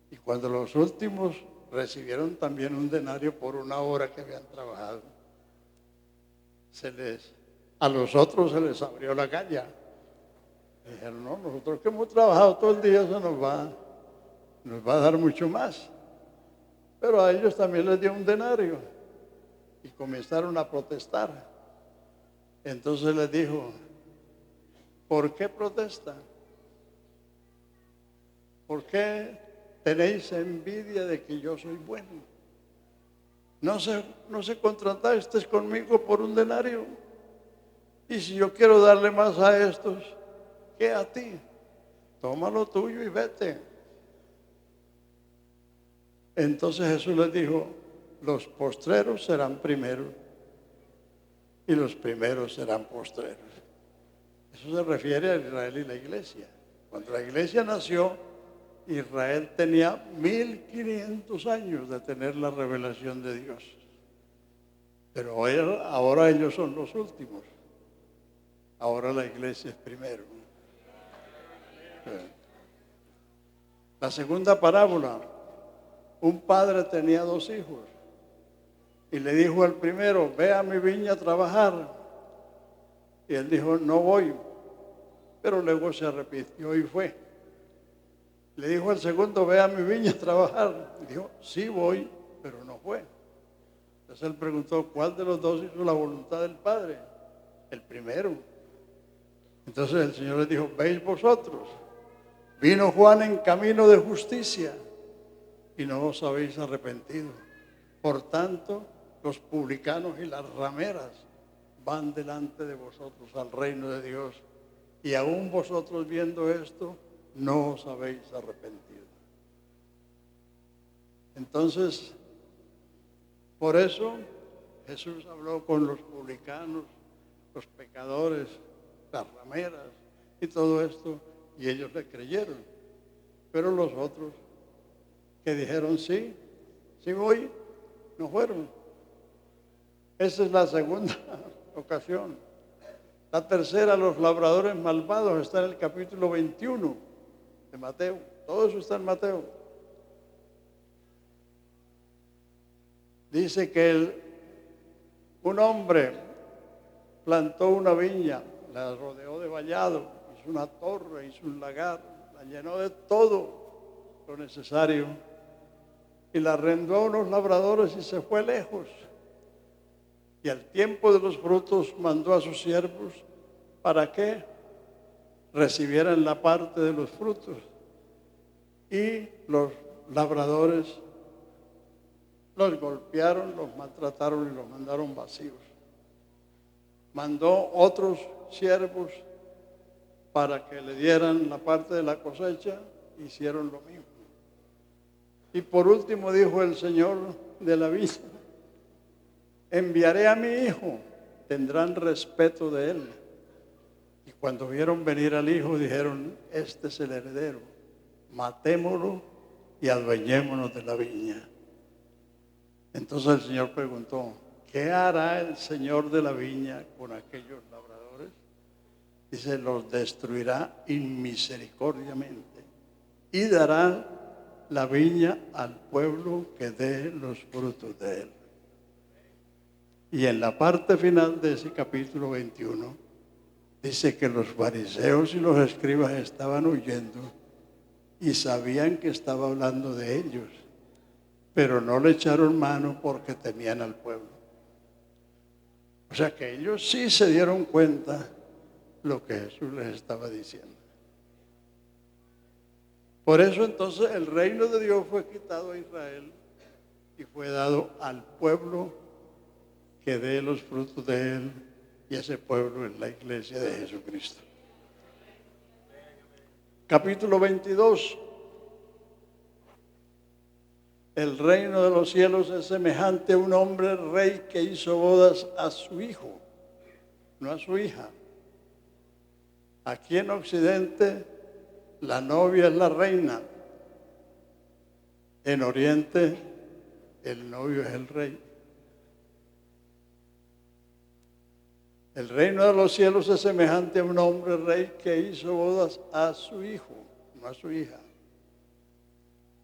Y cuando los últimos recibieron también 1 denario por 1 hora que habían trabajado, a los otros se les abrió la calle. Dijeron, no, nosotros que hemos trabajado todo el día, eso nos va a dar mucho más. Pero a ellos también les dio 1 denario y comenzaron a protestar. Entonces les dijo, ¿por qué protestan? ¿Por qué tenéis envidia de que yo soy bueno? No se contratasteis conmigo por 1 denario. Y si yo quiero darle más a estos que a ti, toma lo tuyo y vete. Entonces Jesús les dijo, los postreros serán primeros y los primeros serán postreros. Eso se refiere a Israel y la iglesia. Cuando la iglesia nació, Israel tenía 1500 años de tener la revelación de Dios. Pero ahora ellos son los últimos. Ahora la iglesia es primero. La segunda parábola, un padre tenía 2 hijos y le dijo al primero, ve a mi viña a trabajar. Y él dijo, no voy, pero luego se arrepintió y fue. Le dijo al segundo, ve a mi viña a trabajar. Y dijo, sí voy, pero no fue. Entonces él preguntó, ¿cuál de los 2 hizo la voluntad del Padre? El primero. Entonces el Señor les dijo, ¿veis vosotros? Vino Juan en camino de justicia y no os habéis arrepentido. Por tanto, los publicanos y las rameras van delante de vosotros al reino de Dios. Y aún vosotros viendo esto, no os habéis arrepentido. Entonces, por eso Jesús habló con los publicanos, los pecadores, las rameras y todo esto, y ellos le creyeron. Pero los otros que dijeron sí, sí voy, no fueron. Esa es la segunda ocasión. La tercera, los labradores malvados, está en el capítulo 21 de Mateo. Todo eso está en Mateo. Dice que un hombre plantó una viña, la rodeó de vallado, hizo una torre, hizo un lagar, la llenó de todo lo necesario y la arrendó a unos labradores y se fue lejos. Y al tiempo de los frutos mandó a sus siervos para que recibieran la parte de los frutos. Y los labradores los golpearon, los maltrataron y los mandaron vacíos. Mandó otros siervos para que le dieran la parte de la cosecha, hicieron lo mismo. Y por último dijo el Señor de la viña, enviaré a mi hijo, tendrán respeto de él. Y cuando vieron venir al hijo, dijeron, este es el heredero, matémoslo y adueñémonos de la viña. Entonces el Señor preguntó, ¿qué hará el Señor de la viña con aquellos labradores? Dice, los destruirá inmisericordiamente y dará la viña al pueblo que dé los frutos de él. Y en la parte final de ese capítulo 21, dice que los fariseos y los escribas estaban huyendo y sabían que estaba hablando de ellos, pero no le echaron mano porque temían al pueblo. O sea que ellos sí se dieron cuenta lo que Jesús les estaba diciendo. Por eso entonces el reino de Dios fue quitado a Israel y fue dado al pueblo que dé los frutos de él, y ese pueblo es la iglesia de Jesucristo. Capítulo 22. El reino de los cielos es semejante a un hombre rey que hizo bodas a su hijo, no a su hija. Aquí en Occidente la novia es la reina. En Oriente el novio es el rey. El reino de los cielos es semejante a un hombre rey que hizo bodas a su hijo, no a su hija.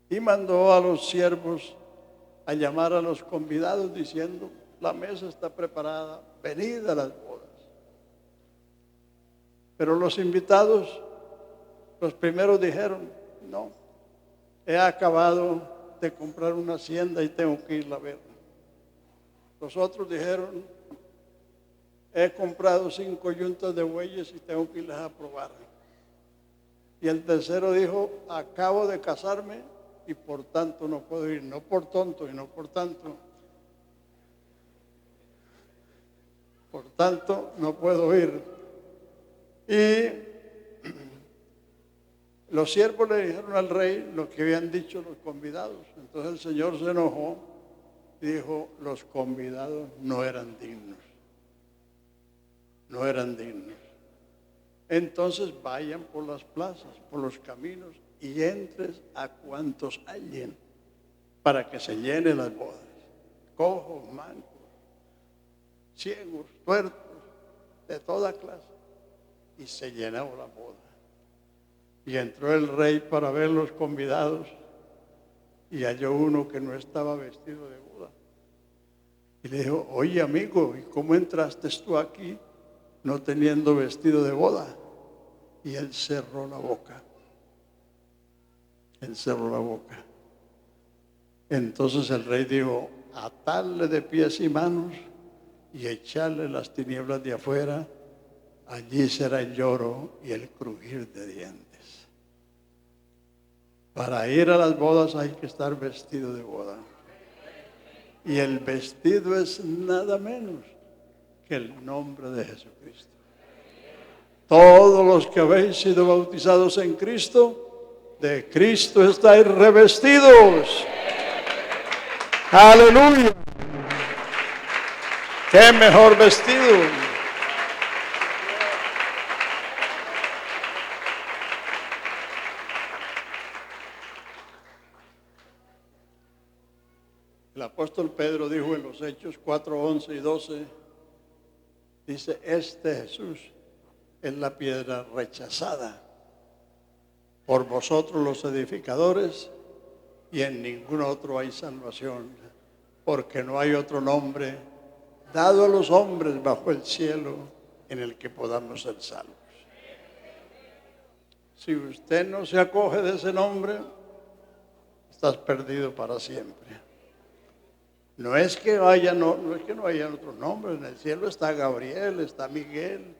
Y mandó a los siervos a llamar a los convidados diciendo, la mesa está preparada, venid a las bodas. Pero los invitados, los primeros dijeron, no, he acabado de comprar una hacienda y tengo que irla a ver. Los otros dijeron, he comprado 5 yuntas de bueyes y tengo que irlas a probar. Y el tercero dijo, acabo de casarme y por tanto no puedo ir, no por tonto y no por tanto no puedo ir. Y los siervos le dijeron al rey lo que habían dicho los convidados. Entonces el Señor se enojó y dijo, los convidados no eran dignos. No eran dignos. Entonces vayan por las plazas, por los caminos y entres a cuantos hallen para que se llenen las bodas. Cojos, mancos, ciegos, tuertos, de toda clase. y se llenó la boda. Y entró el rey para ver los convidados y halló uno que no estaba vestido de boda. Y le dijo: oye, amigo, ¿y cómo entraste tú aquí no teniendo vestido de boda? Y él cerró la boca. Él cerró la boca. Entonces el rey dijo: atarle de pies y manos y echarle las tinieblas de afuera. Allí será el lloro y el crujir de dientes. Para ir a las bodas hay que estar vestido de boda. Y el vestido es nada menos que el nombre de Jesucristo. Todos los que habéis sido bautizados en Cristo, de Cristo estáis revestidos. ¡Aleluya! ¡Qué mejor vestido! El apóstol Pedro dijo en los Hechos 4, 11 y 12, dice: este Jesús es la piedra rechazada por vosotros los edificadores, y en ningún otro hay salvación, porque no hay otro nombre dado a los hombres bajo el cielo en el que podamos ser salvos. Si usted no se acoge de ese nombre, estás perdido para siempre. No es que no haya otros nombres. En el cielo está Gabriel, está Miguel.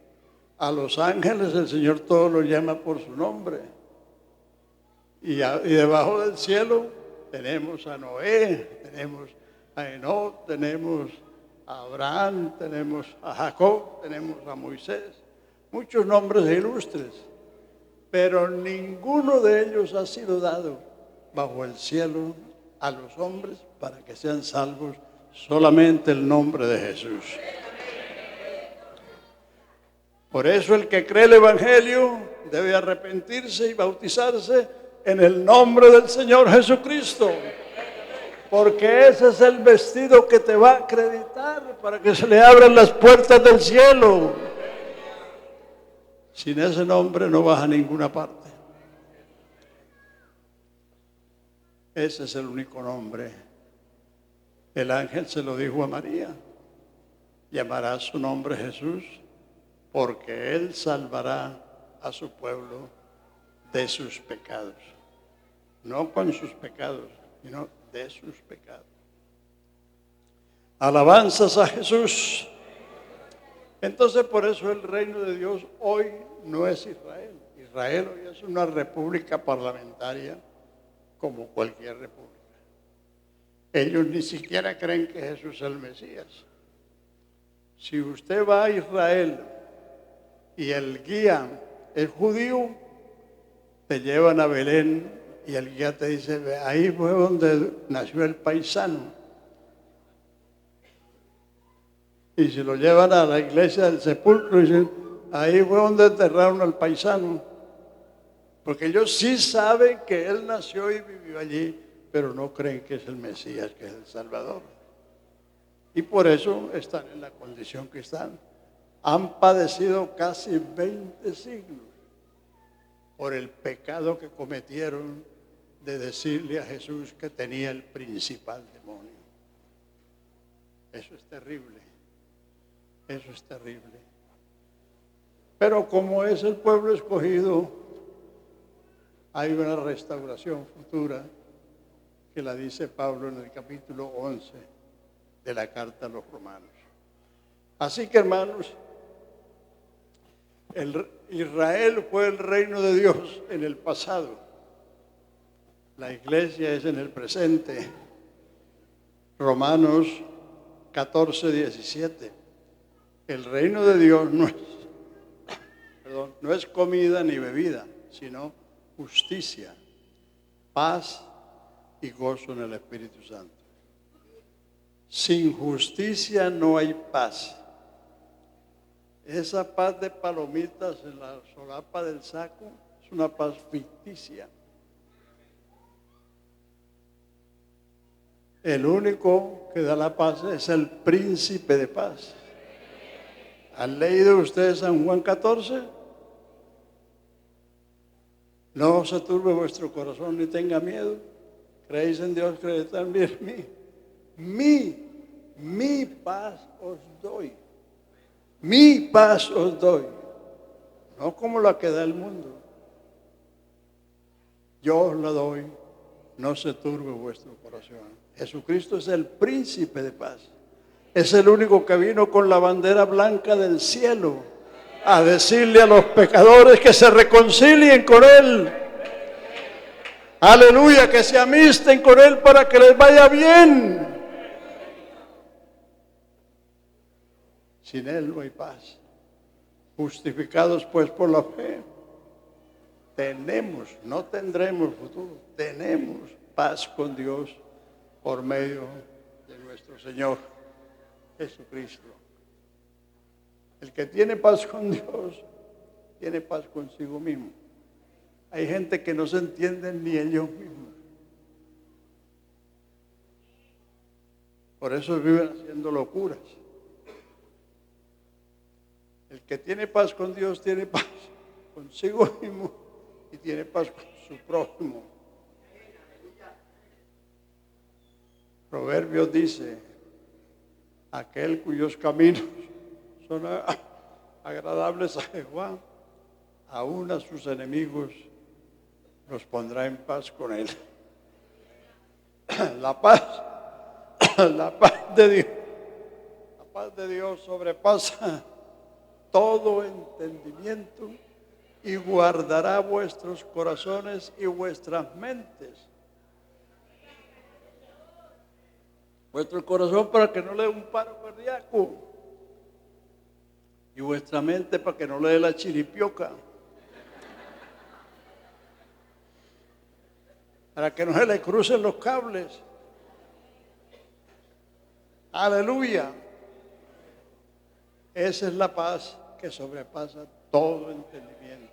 A los ángeles el Señor todos los llama por su nombre. Y debajo del cielo tenemos a Noé, tenemos a Enoc, tenemos a Abraham, tenemos a Jacob, tenemos a Moisés. Muchos nombres ilustres, pero ninguno de ellos ha sido dado bajo el cielo a los hombres para que sean salvos, solamente el nombre de Jesús. Por eso el que cree el Evangelio debe arrepentirse y bautizarse en el nombre del Señor Jesucristo, porque ese es el vestido que te va a acreditar para que se le abran las puertas del cielo. Sin ese nombre no vas a ninguna parte. Ese es el único nombre. El ángel se lo dijo a María: llamará su nombre Jesús, porque él salvará a su pueblo de sus pecados. No con sus pecados, sino de sus pecados. Alabanzas a Jesús. Entonces, por eso el reino de Dios hoy no es Israel. Israel hoy es una república parlamentaria como cualquier república. Ellos ni siquiera creen que Jesús es el Mesías. Si usted va a Israel y el guía es judío, te llevan a Belén y el guía te dice: ahí fue donde nació el paisano. Y si lo llevan a la iglesia del sepulcro, dicen: ahí fue donde enterraron al paisano. Porque ellos sí saben que él nació y vivió allí, pero no creen que es el Mesías, que es el Salvador. Y por eso están en la condición que están. Han padecido casi 20 siglos por el pecado que cometieron de decirle a Jesús que tenía el principal demonio. Eso es terrible. Eso es terrible. Pero como es el pueblo escogido, hay una restauración futura que la dice Pablo en el capítulo 11 de la carta a los romanos. Así que, hermanos, Israel fue el reino de Dios en el pasado. La iglesia es en el presente. Romanos 14, 17. El reino de Dios no es comida ni bebida, sino justicia, paz y gozo en el Espíritu Santo. Sin justicia no hay paz. Esa paz de palomitas en la solapa del saco es una paz ficticia. El único que da la paz es el príncipe de paz. ¿Han leído ustedes San Juan 14? No se turbe vuestro corazón ni tenga miedo. Creéis en Dios, creed también en mí. Mi paz os doy. Mi paz os doy. No como la que da el mundo. Yo os la doy. No se turbe vuestro corazón. Jesucristo es el príncipe de paz. Es el único que vino con la bandera blanca del cielo a decirle a los pecadores que se reconcilien con Él. Aleluya, que se amisten con Él para que les vaya bien. Sin Él no hay paz. Justificados pues por la fe, tenemos, no tendremos futuro, tenemos paz con Dios por medio de nuestro Señor Jesucristo. El que tiene paz con Dios, tiene paz consigo mismo. Hay gente que no se entienden ni ellos mismos. Por eso viven haciendo locuras. El que tiene paz con Dios tiene paz consigo mismo y tiene paz con su prójimo. Proverbios dice, aquel cuyos caminos son agradables a Jehová, aún a sus enemigos los pondrá en paz con él. La paz de Dios sobrepasa todo entendimiento y guardará vuestros corazones y vuestras mentes. Vuestro corazón para que no le dé un paro cardíaco y vuestra mente para que no le dé la chiripioca, para que no se le crucen los cables. Aleluya. Esa es la paz que sobrepasa todo entendimiento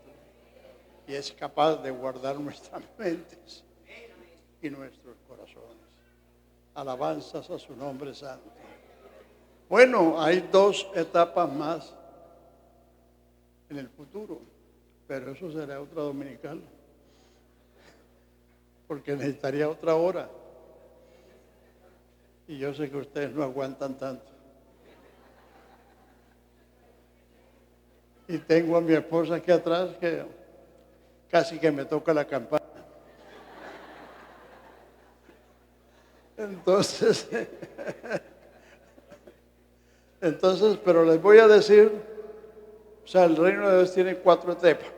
y es capaz de guardar nuestras mentes y nuestros corazones. Alabanzas a su nombre santo. Bueno, hay 2 etapas más en el futuro, pero eso será otra dominical, porque necesitaría otra hora. Y yo sé que ustedes no aguantan tanto. Y tengo a mi esposa aquí atrás que casi que me toca la campana. Entonces, pero les voy a decir, o sea, el reino de Dios tiene 4 etapas.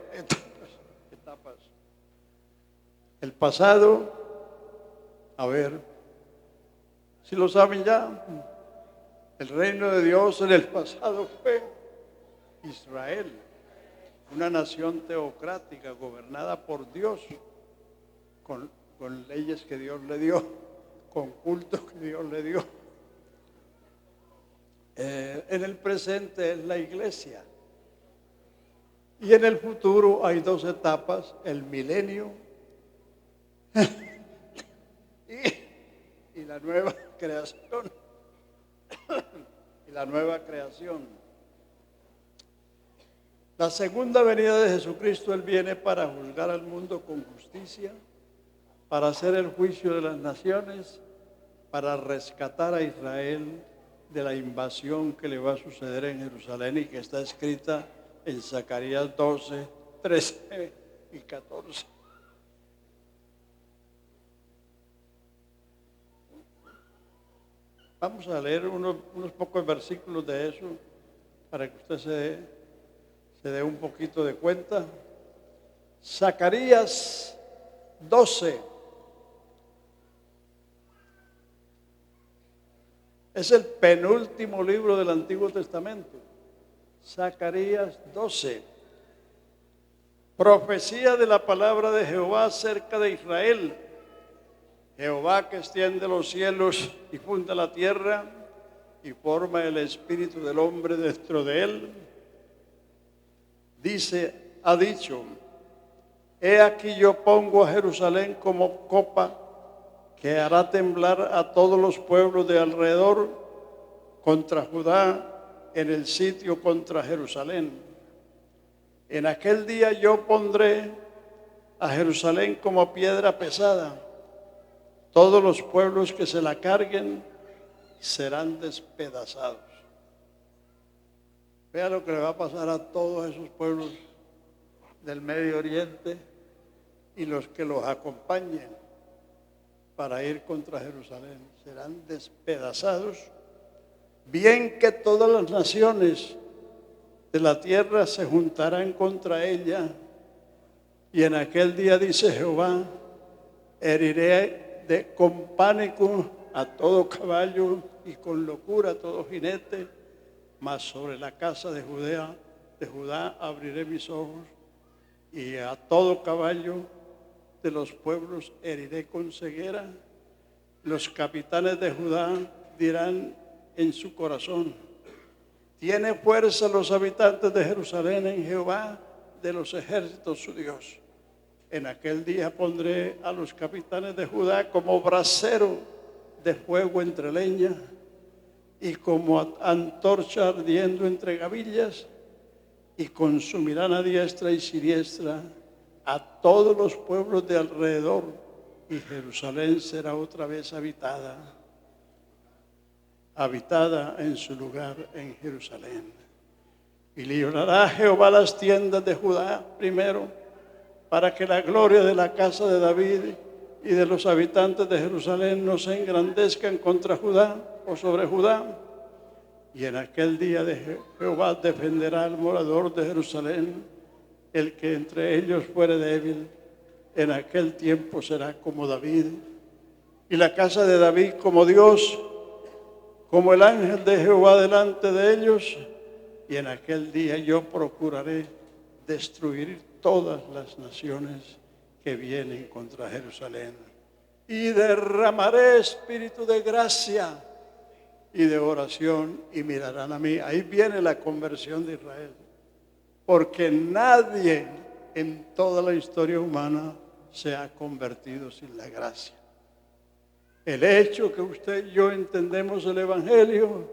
El pasado, a ver, si lo saben ya, el reino de Dios en el pasado fue Israel, una nación teocrática gobernada por Dios, con leyes que Dios le dio, con cultos que Dios le dio. En el presente es la iglesia. Y en el futuro hay 2 etapas, el milenio y la nueva creación. Y la nueva creación. La segunda venida de Jesucristo, Él viene para juzgar al mundo con justicia, para hacer el juicio de las naciones, para rescatar a Israel de la invasión que le va a suceder en Jerusalén y que está escrita en Zacarías 12, 13 y 14. Vamos a leer unos pocos versículos de eso para que usted se dé un poquito de cuenta. Zacarías 12. Es el penúltimo libro del Antiguo Testamento. Zacarías 12. Profecía de la palabra de Jehová acerca de Israel. Jehová que extiende los cielos y funda la tierra y forma el espíritu del hombre dentro de él. Ha dicho, he aquí yo pongo a Jerusalén como copa que hará temblar a todos los pueblos de alrededor contra Judá en el sitio contra Jerusalén. En aquel día yo pondré a Jerusalén como piedra pesada. Todos los pueblos que se la carguen serán despedazados. Vea lo que le va a pasar a todos esos pueblos del Medio Oriente y los que los acompañen para ir contra Jerusalén. Serán despedazados. Bien que todas las naciones de la tierra se juntarán contra ella. Y en aquel día, dice Jehová, heriré con pánico a todo caballo y con locura a todo jinete, mas sobre la casa de Judá abriré mis ojos, y a todo caballo de los pueblos heriré con ceguera. Los capitanes de Judá dirán en su corazón: tiene fuerza los habitantes de Jerusalén en Jehová de los ejércitos su Dios. En aquel día pondré a los capitanes de Judá como brasero de fuego entre leña y como antorcha ardiendo entre gavillas, y consumirán a diestra y siniestra a todos los pueblos de alrededor, y Jerusalén será otra vez habitada en su lugar en Jerusalén. Y librará Jehová las tiendas de Judá primero, para que la gloria de la casa de David y de los habitantes de Jerusalén no se engrandezcan contra Judá o sobre Judá. Y en aquel día de Jehová defenderá al morador de Jerusalén, el que entre ellos fuere débil. En aquel tiempo será como David, y la casa de David como Dios, como el ángel de Jehová delante de ellos. Y en aquel día yo procuraré destruir todas las naciones que vienen contra Jerusalén, y derramaré espíritu de gracia y de oración, y mirarán a mí. Ahí viene la conversión de Israel, porque nadie en toda la historia humana se ha convertido sin la gracia. El hecho que usted y yo entendemos el Evangelio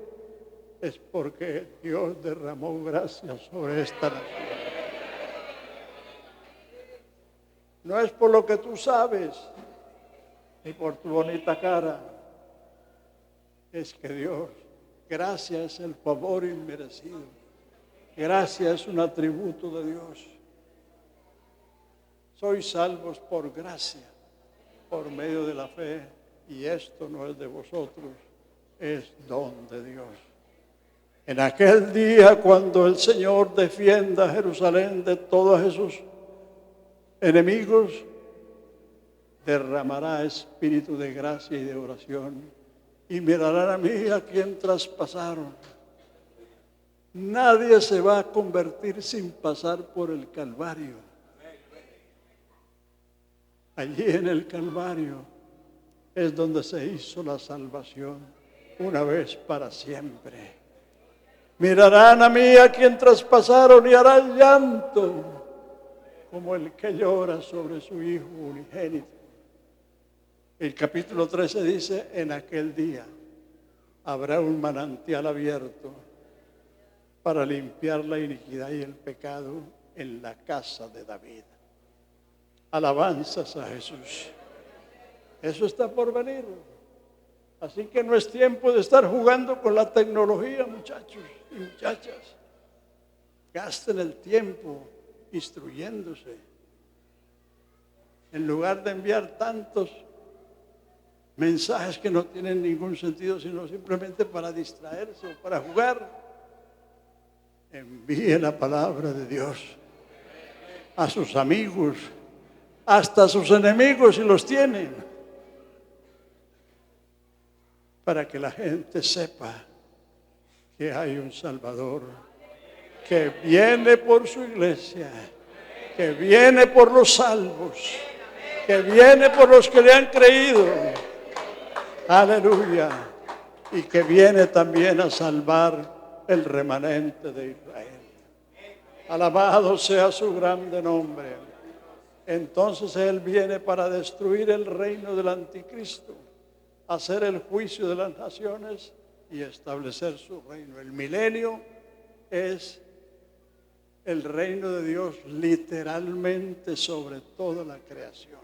es porque Dios derramó gracia sobre esta nación. No es por lo que tú sabes ni por tu bonita cara. Es que Dios, gracia es el favor inmerecido. Gracia es un atributo de Dios. Sois salvos por gracia, por medio de la fe, y esto no es de vosotros, es don de Dios. En aquel día, cuando el Señor defienda a Jerusalén de todos esos enemigos, derramará espíritu de gracia y de oración, y mirarán a mí a quien traspasaron. Nadie se va a convertir sin pasar por el Calvario. Allí en el Calvario es donde se hizo la salvación, una vez para siempre. Mirarán a mí a quien traspasaron, y harán llanto como el que llora sobre su hijo unigénito. El capítulo 13 dice: en aquel día habrá un manantial abierto para limpiar la iniquidad y el pecado en la casa de David. Alabanzas a Jesús. Eso está por venir. Así que no es tiempo de estar jugando con la tecnología, muchachos y muchachas. Gasten el tiempo instruyéndose, en lugar de enviar tantos mensajes que no tienen ningún sentido, sino simplemente para distraerse o para jugar. Envíe la palabra de Dios a sus amigos, hasta a sus enemigos si los tienen, para que la gente sepa que hay un Salvador que viene por su iglesia, que viene por los salvos, que viene por los que le han creído. Aleluya. Y que viene también a salvar el remanente de Israel. Alabado sea su grande nombre. Entonces Él viene para destruir el reino del anticristo, hacer el juicio de las naciones y establecer su reino. El milenio es el reino de Dios literalmente sobre toda la creación.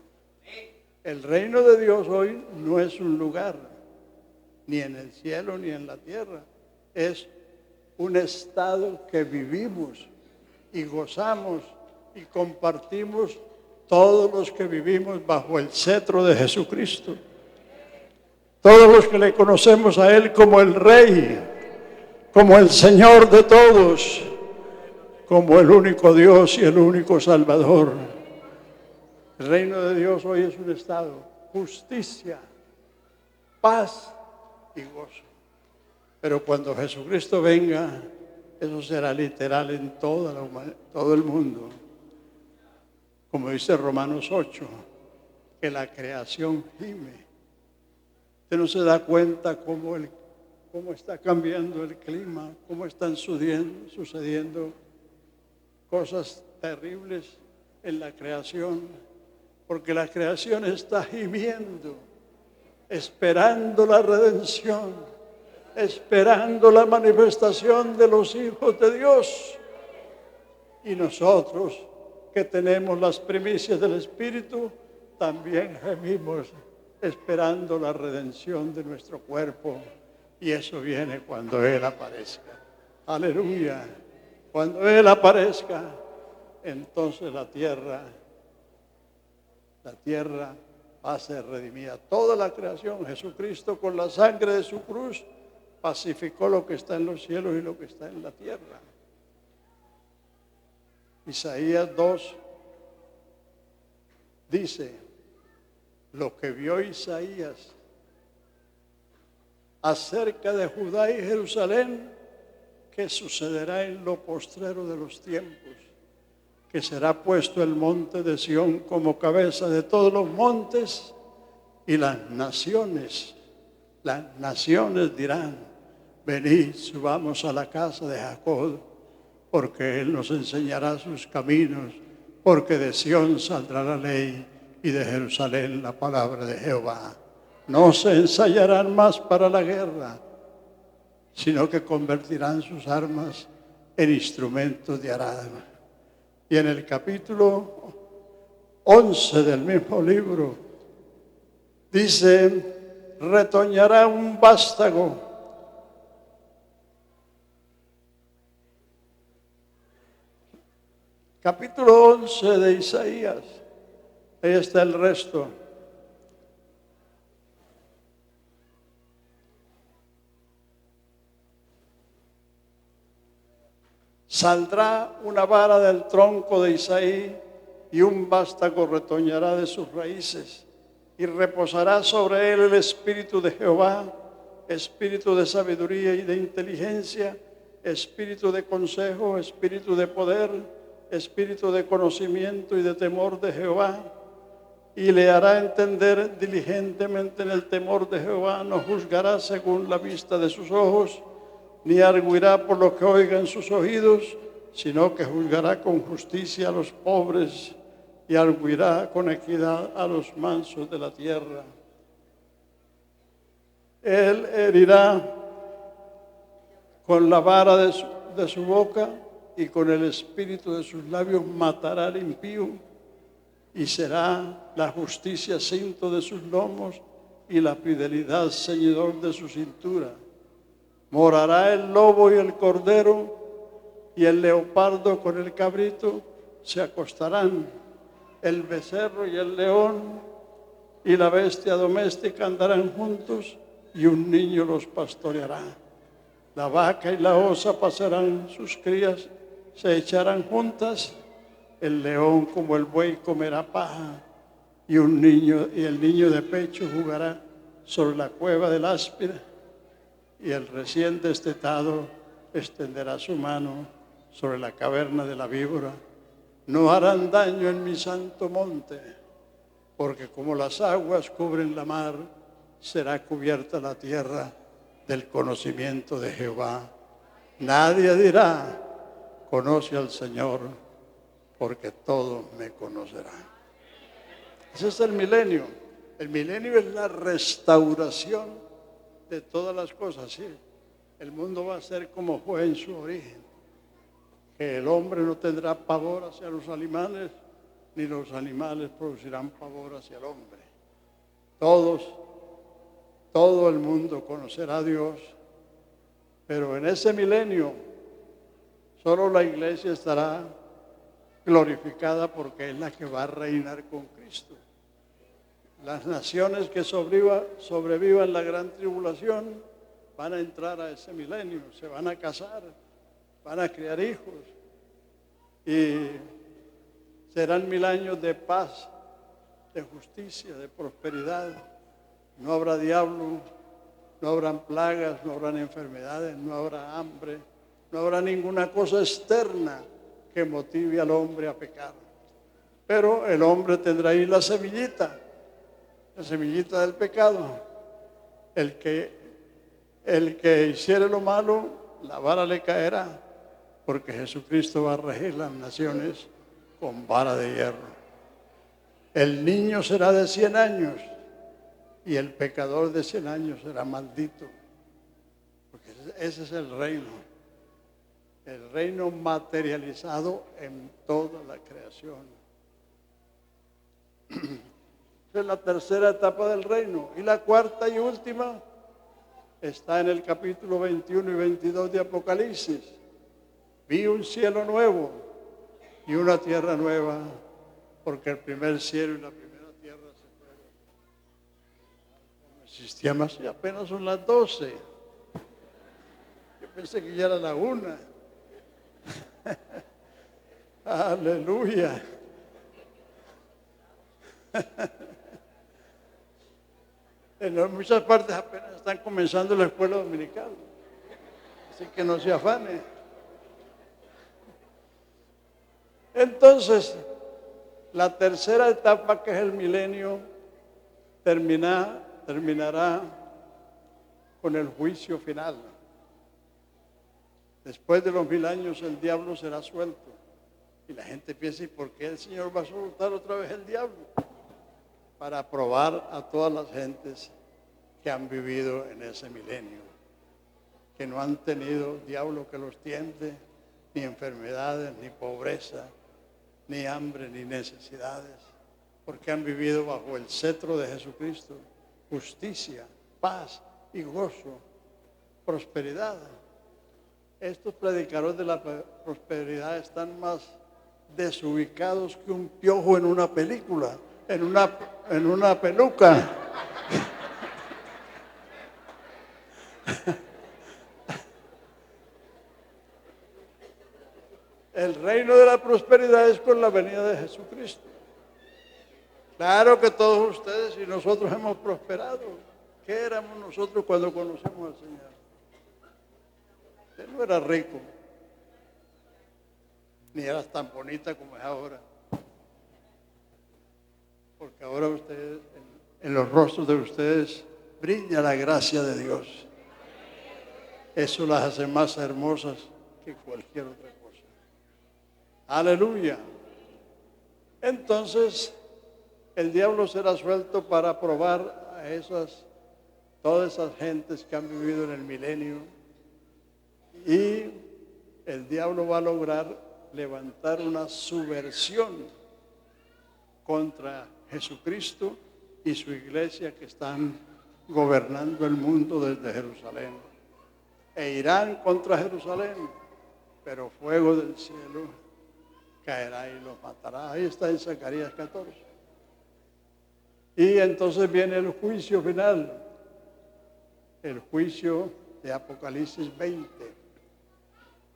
El reino de Dios hoy no es un lugar, ni en el cielo ni en la tierra. Es un estado que vivimos y gozamos y compartimos todos los que vivimos bajo el cetro de Jesucristo. Todos los que le conocemos a Él como el Rey, como el Señor de todos, como el único Dios y el único Salvador. El reino de Dios hoy es un estado, justicia, paz y gozo. Pero cuando Jesucristo venga, eso será literal en todo el mundo. Como dice Romanos 8, que la creación gime. Usted no se da cuenta cómo está cambiando el clima, cómo están sucediendo cosas terribles en la creación, porque la creación está gimiendo, esperando la redención, esperando la manifestación de los hijos de Dios. Y nosotros, que tenemos las primicias del Espíritu, también gemimos esperando la redención de nuestro cuerpo. Y eso viene cuando Él aparezca. Aleluya. Cuando Él aparezca, entonces la tierra va a ser redimida. Toda la creación, Jesucristo con la sangre de su cruz pacificó lo que está en los cielos y lo que está en la tierra. Isaías 2 dice, lo que vio Isaías acerca de Judá y Jerusalén, que sucederá en lo postrero de los tiempos, que será puesto el monte de Sión como cabeza de todos los montes, y las naciones dirán, venid, subamos a la casa de Jacob, porque Él nos enseñará sus caminos, porque de Sión saldrá la ley y de Jerusalén la palabra de Jehová. No se ensayarán más para la guerra, sino que convertirán sus armas en instrumentos de arado. Y en el capítulo 11 del mismo libro dice, retoñará un vástago. Capítulo 11 de Isaías. Ahí está el resto. Saldrá una vara del tronco de Isaí y un vástago retoñará de sus raíces, y reposará sobre él el espíritu de Jehová, espíritu de sabiduría y de inteligencia, espíritu de consejo, espíritu de poder, espíritu de conocimiento y de temor de Jehová. Y le hará entender diligentemente en el temor de Jehová. No juzgará según la vista de sus ojos, ni arguirá por lo que oiga en sus oídos, sino que juzgará con justicia a los pobres y arguirá con equidad a los mansos de la tierra. Él herirá con la vara de su boca, y con el espíritu de sus labios matará al impío, y será la justicia cinto de sus lomos y la fidelidad ceñidor de su cintura. Morará el lobo y el cordero, y el leopardo con el cabrito se acostarán. El becerro y el león y la bestia doméstica andarán juntos, y un niño los pastoreará. La vaca y la osa pasarán, sus crías se echarán juntas. El león como el buey comerá paja, y el niño de pecho jugará sobre la cueva del áspid, y el recién destetado extenderá su mano sobre la caverna de la víbora. No harán daño en mi santo monte, porque como las aguas cubren la mar, será cubierta la tierra del conocimiento de Jehová. Nadie dirá, conoce al Señor, porque todos me conocerán. Ese es el milenio. El milenio es la restauración de todas las cosas. ¿Sí? El mundo va a ser como fue en su origen. que el hombre no tendrá pavor hacia los animales, ni los animales producirán pavor hacia el hombre. Todo el mundo conocerá a Dios, pero en ese milenio solo la iglesia estará glorificada porque es la que va a reinar con Cristo. Las naciones que sobrevivan la gran tribulación van a entrar a ese milenio, se van a casar, van a criar hijos y serán 1000 años de paz, de justicia, de prosperidad. No habrá diablo, no habrán plagas, no habrán enfermedades, no habrá hambre, no habrá ninguna cosa externa que motive al hombre a pecar. Pero el hombre tendrá ahí la semillita del pecado. El que hiciere lo malo, la vara le caerá, porque Jesucristo va a regir las naciones con vara de hierro. El niño será de 100 años y el pecador de 100 años será maldito, porque ese es el reino materializado en toda la creación. Esa es la tercera etapa del reino. Y la cuarta y última está en el capítulo 21 y 22 de Apocalipsis. Vi un cielo nuevo y una tierra nueva, porque el primer cielo y la primera tierra se fueron. No existía más y apenas son las 12. Yo pensé que ya era la 1. Aleluya. En muchas partes apenas están comenzando la escuela dominical, así que no se afane. Entonces, la tercera etapa, que es el milenio, terminará con el juicio final. Después de los 1000 años el diablo será suelto. Y la gente piensa, ¿y por qué el Señor va a soltar otra vez el diablo? Para probar a todas las gentes que han vivido en ese milenio, que no han tenido diablo que los tiente, ni enfermedades, ni pobreza, ni hambre, ni necesidades, porque han vivido bajo el cetro de Jesucristo, justicia, paz y gozo, prosperidad. Estos predicadores de la prosperidad están más desubicados que un piojo en una película, en una peluca. El reino de la prosperidad es con la venida de Jesucristo. Claro que todos ustedes y nosotros hemos prosperado. ¿Qué éramos nosotros cuando conocemos al Señor? Usted no era rico, ni eras tan bonita como es ahora. Porque ahora ustedes, en los rostros de ustedes, brilla la gracia de Dios. Eso las hace más hermosas que cualquier otra cosa. Aleluya. Entonces, el diablo será suelto para probar a todas esas gentes que han vivido en el milenio. Y el diablo va a lograr levantar una subversión contra Jesucristo y su iglesia, que están gobernando el mundo desde Jerusalén. E irán contra Jerusalén, pero fuego del cielo caerá y los matará. Ahí está en Zacarías 14. Y entonces viene el juicio final, el juicio de Apocalipsis 20.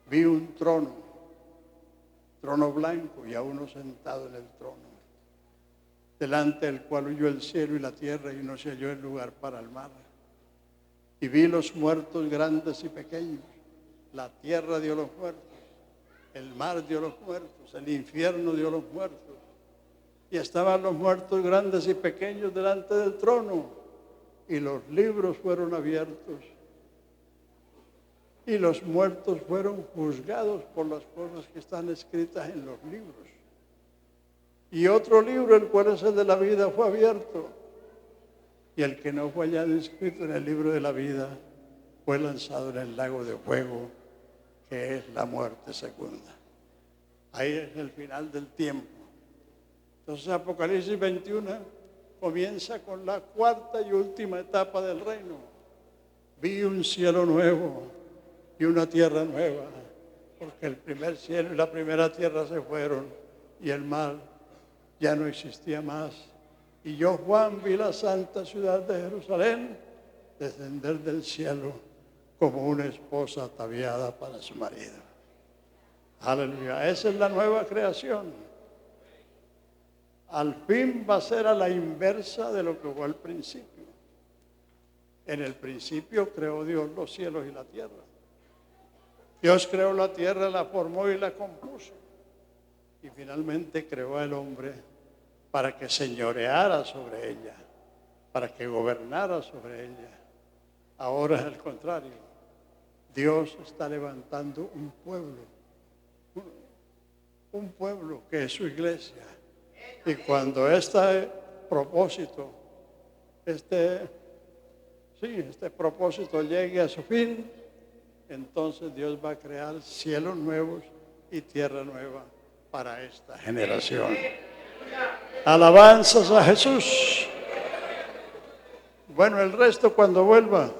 Vi un trono blanco, y a uno sentado en el trono, delante del cual huyó el cielo y la tierra, y no se halló el lugar para el mar. Y vi los muertos grandes y pequeños. La tierra dio los muertos, el mar dio los muertos, el infierno dio los muertos. Y estaban los muertos grandes y pequeños delante del trono, y los libros fueron abiertos. Y los muertos fueron juzgados por las cosas que están escritas en los libros. Y otro libro, el cual es el de la vida, fue abierto. Y el que no fue hallado inscrito en el libro de la vida fue lanzado en el lago de fuego, que es la muerte segunda. Ahí es el final del tiempo. Entonces Apocalipsis 21 comienza con la cuarta y última etapa del reino. Vi un cielo nuevo y una tierra nueva, porque el primer cielo y la primera tierra se fueron y el mar ya no existía más. Y yo, Juan, vi la santa ciudad de Jerusalén descender del cielo como una esposa ataviada para su marido. Aleluya, esa es la nueva creación. Al fin va a ser a la inversa de lo que fue al principio. En el principio creó Dios los cielos y la tierra. Dios creó la tierra, la formó y la compuso. Y finalmente creó al hombre para que señoreara sobre ella, para que gobernara sobre ella. Ahora es al contrario. Dios está levantando un pueblo que es su iglesia. Y cuando este propósito llegue a su fin, entonces Dios va a crear cielos nuevos y tierra nueva para esta generación. Alabanzas a Jesús. Bueno, el resto cuando vuelva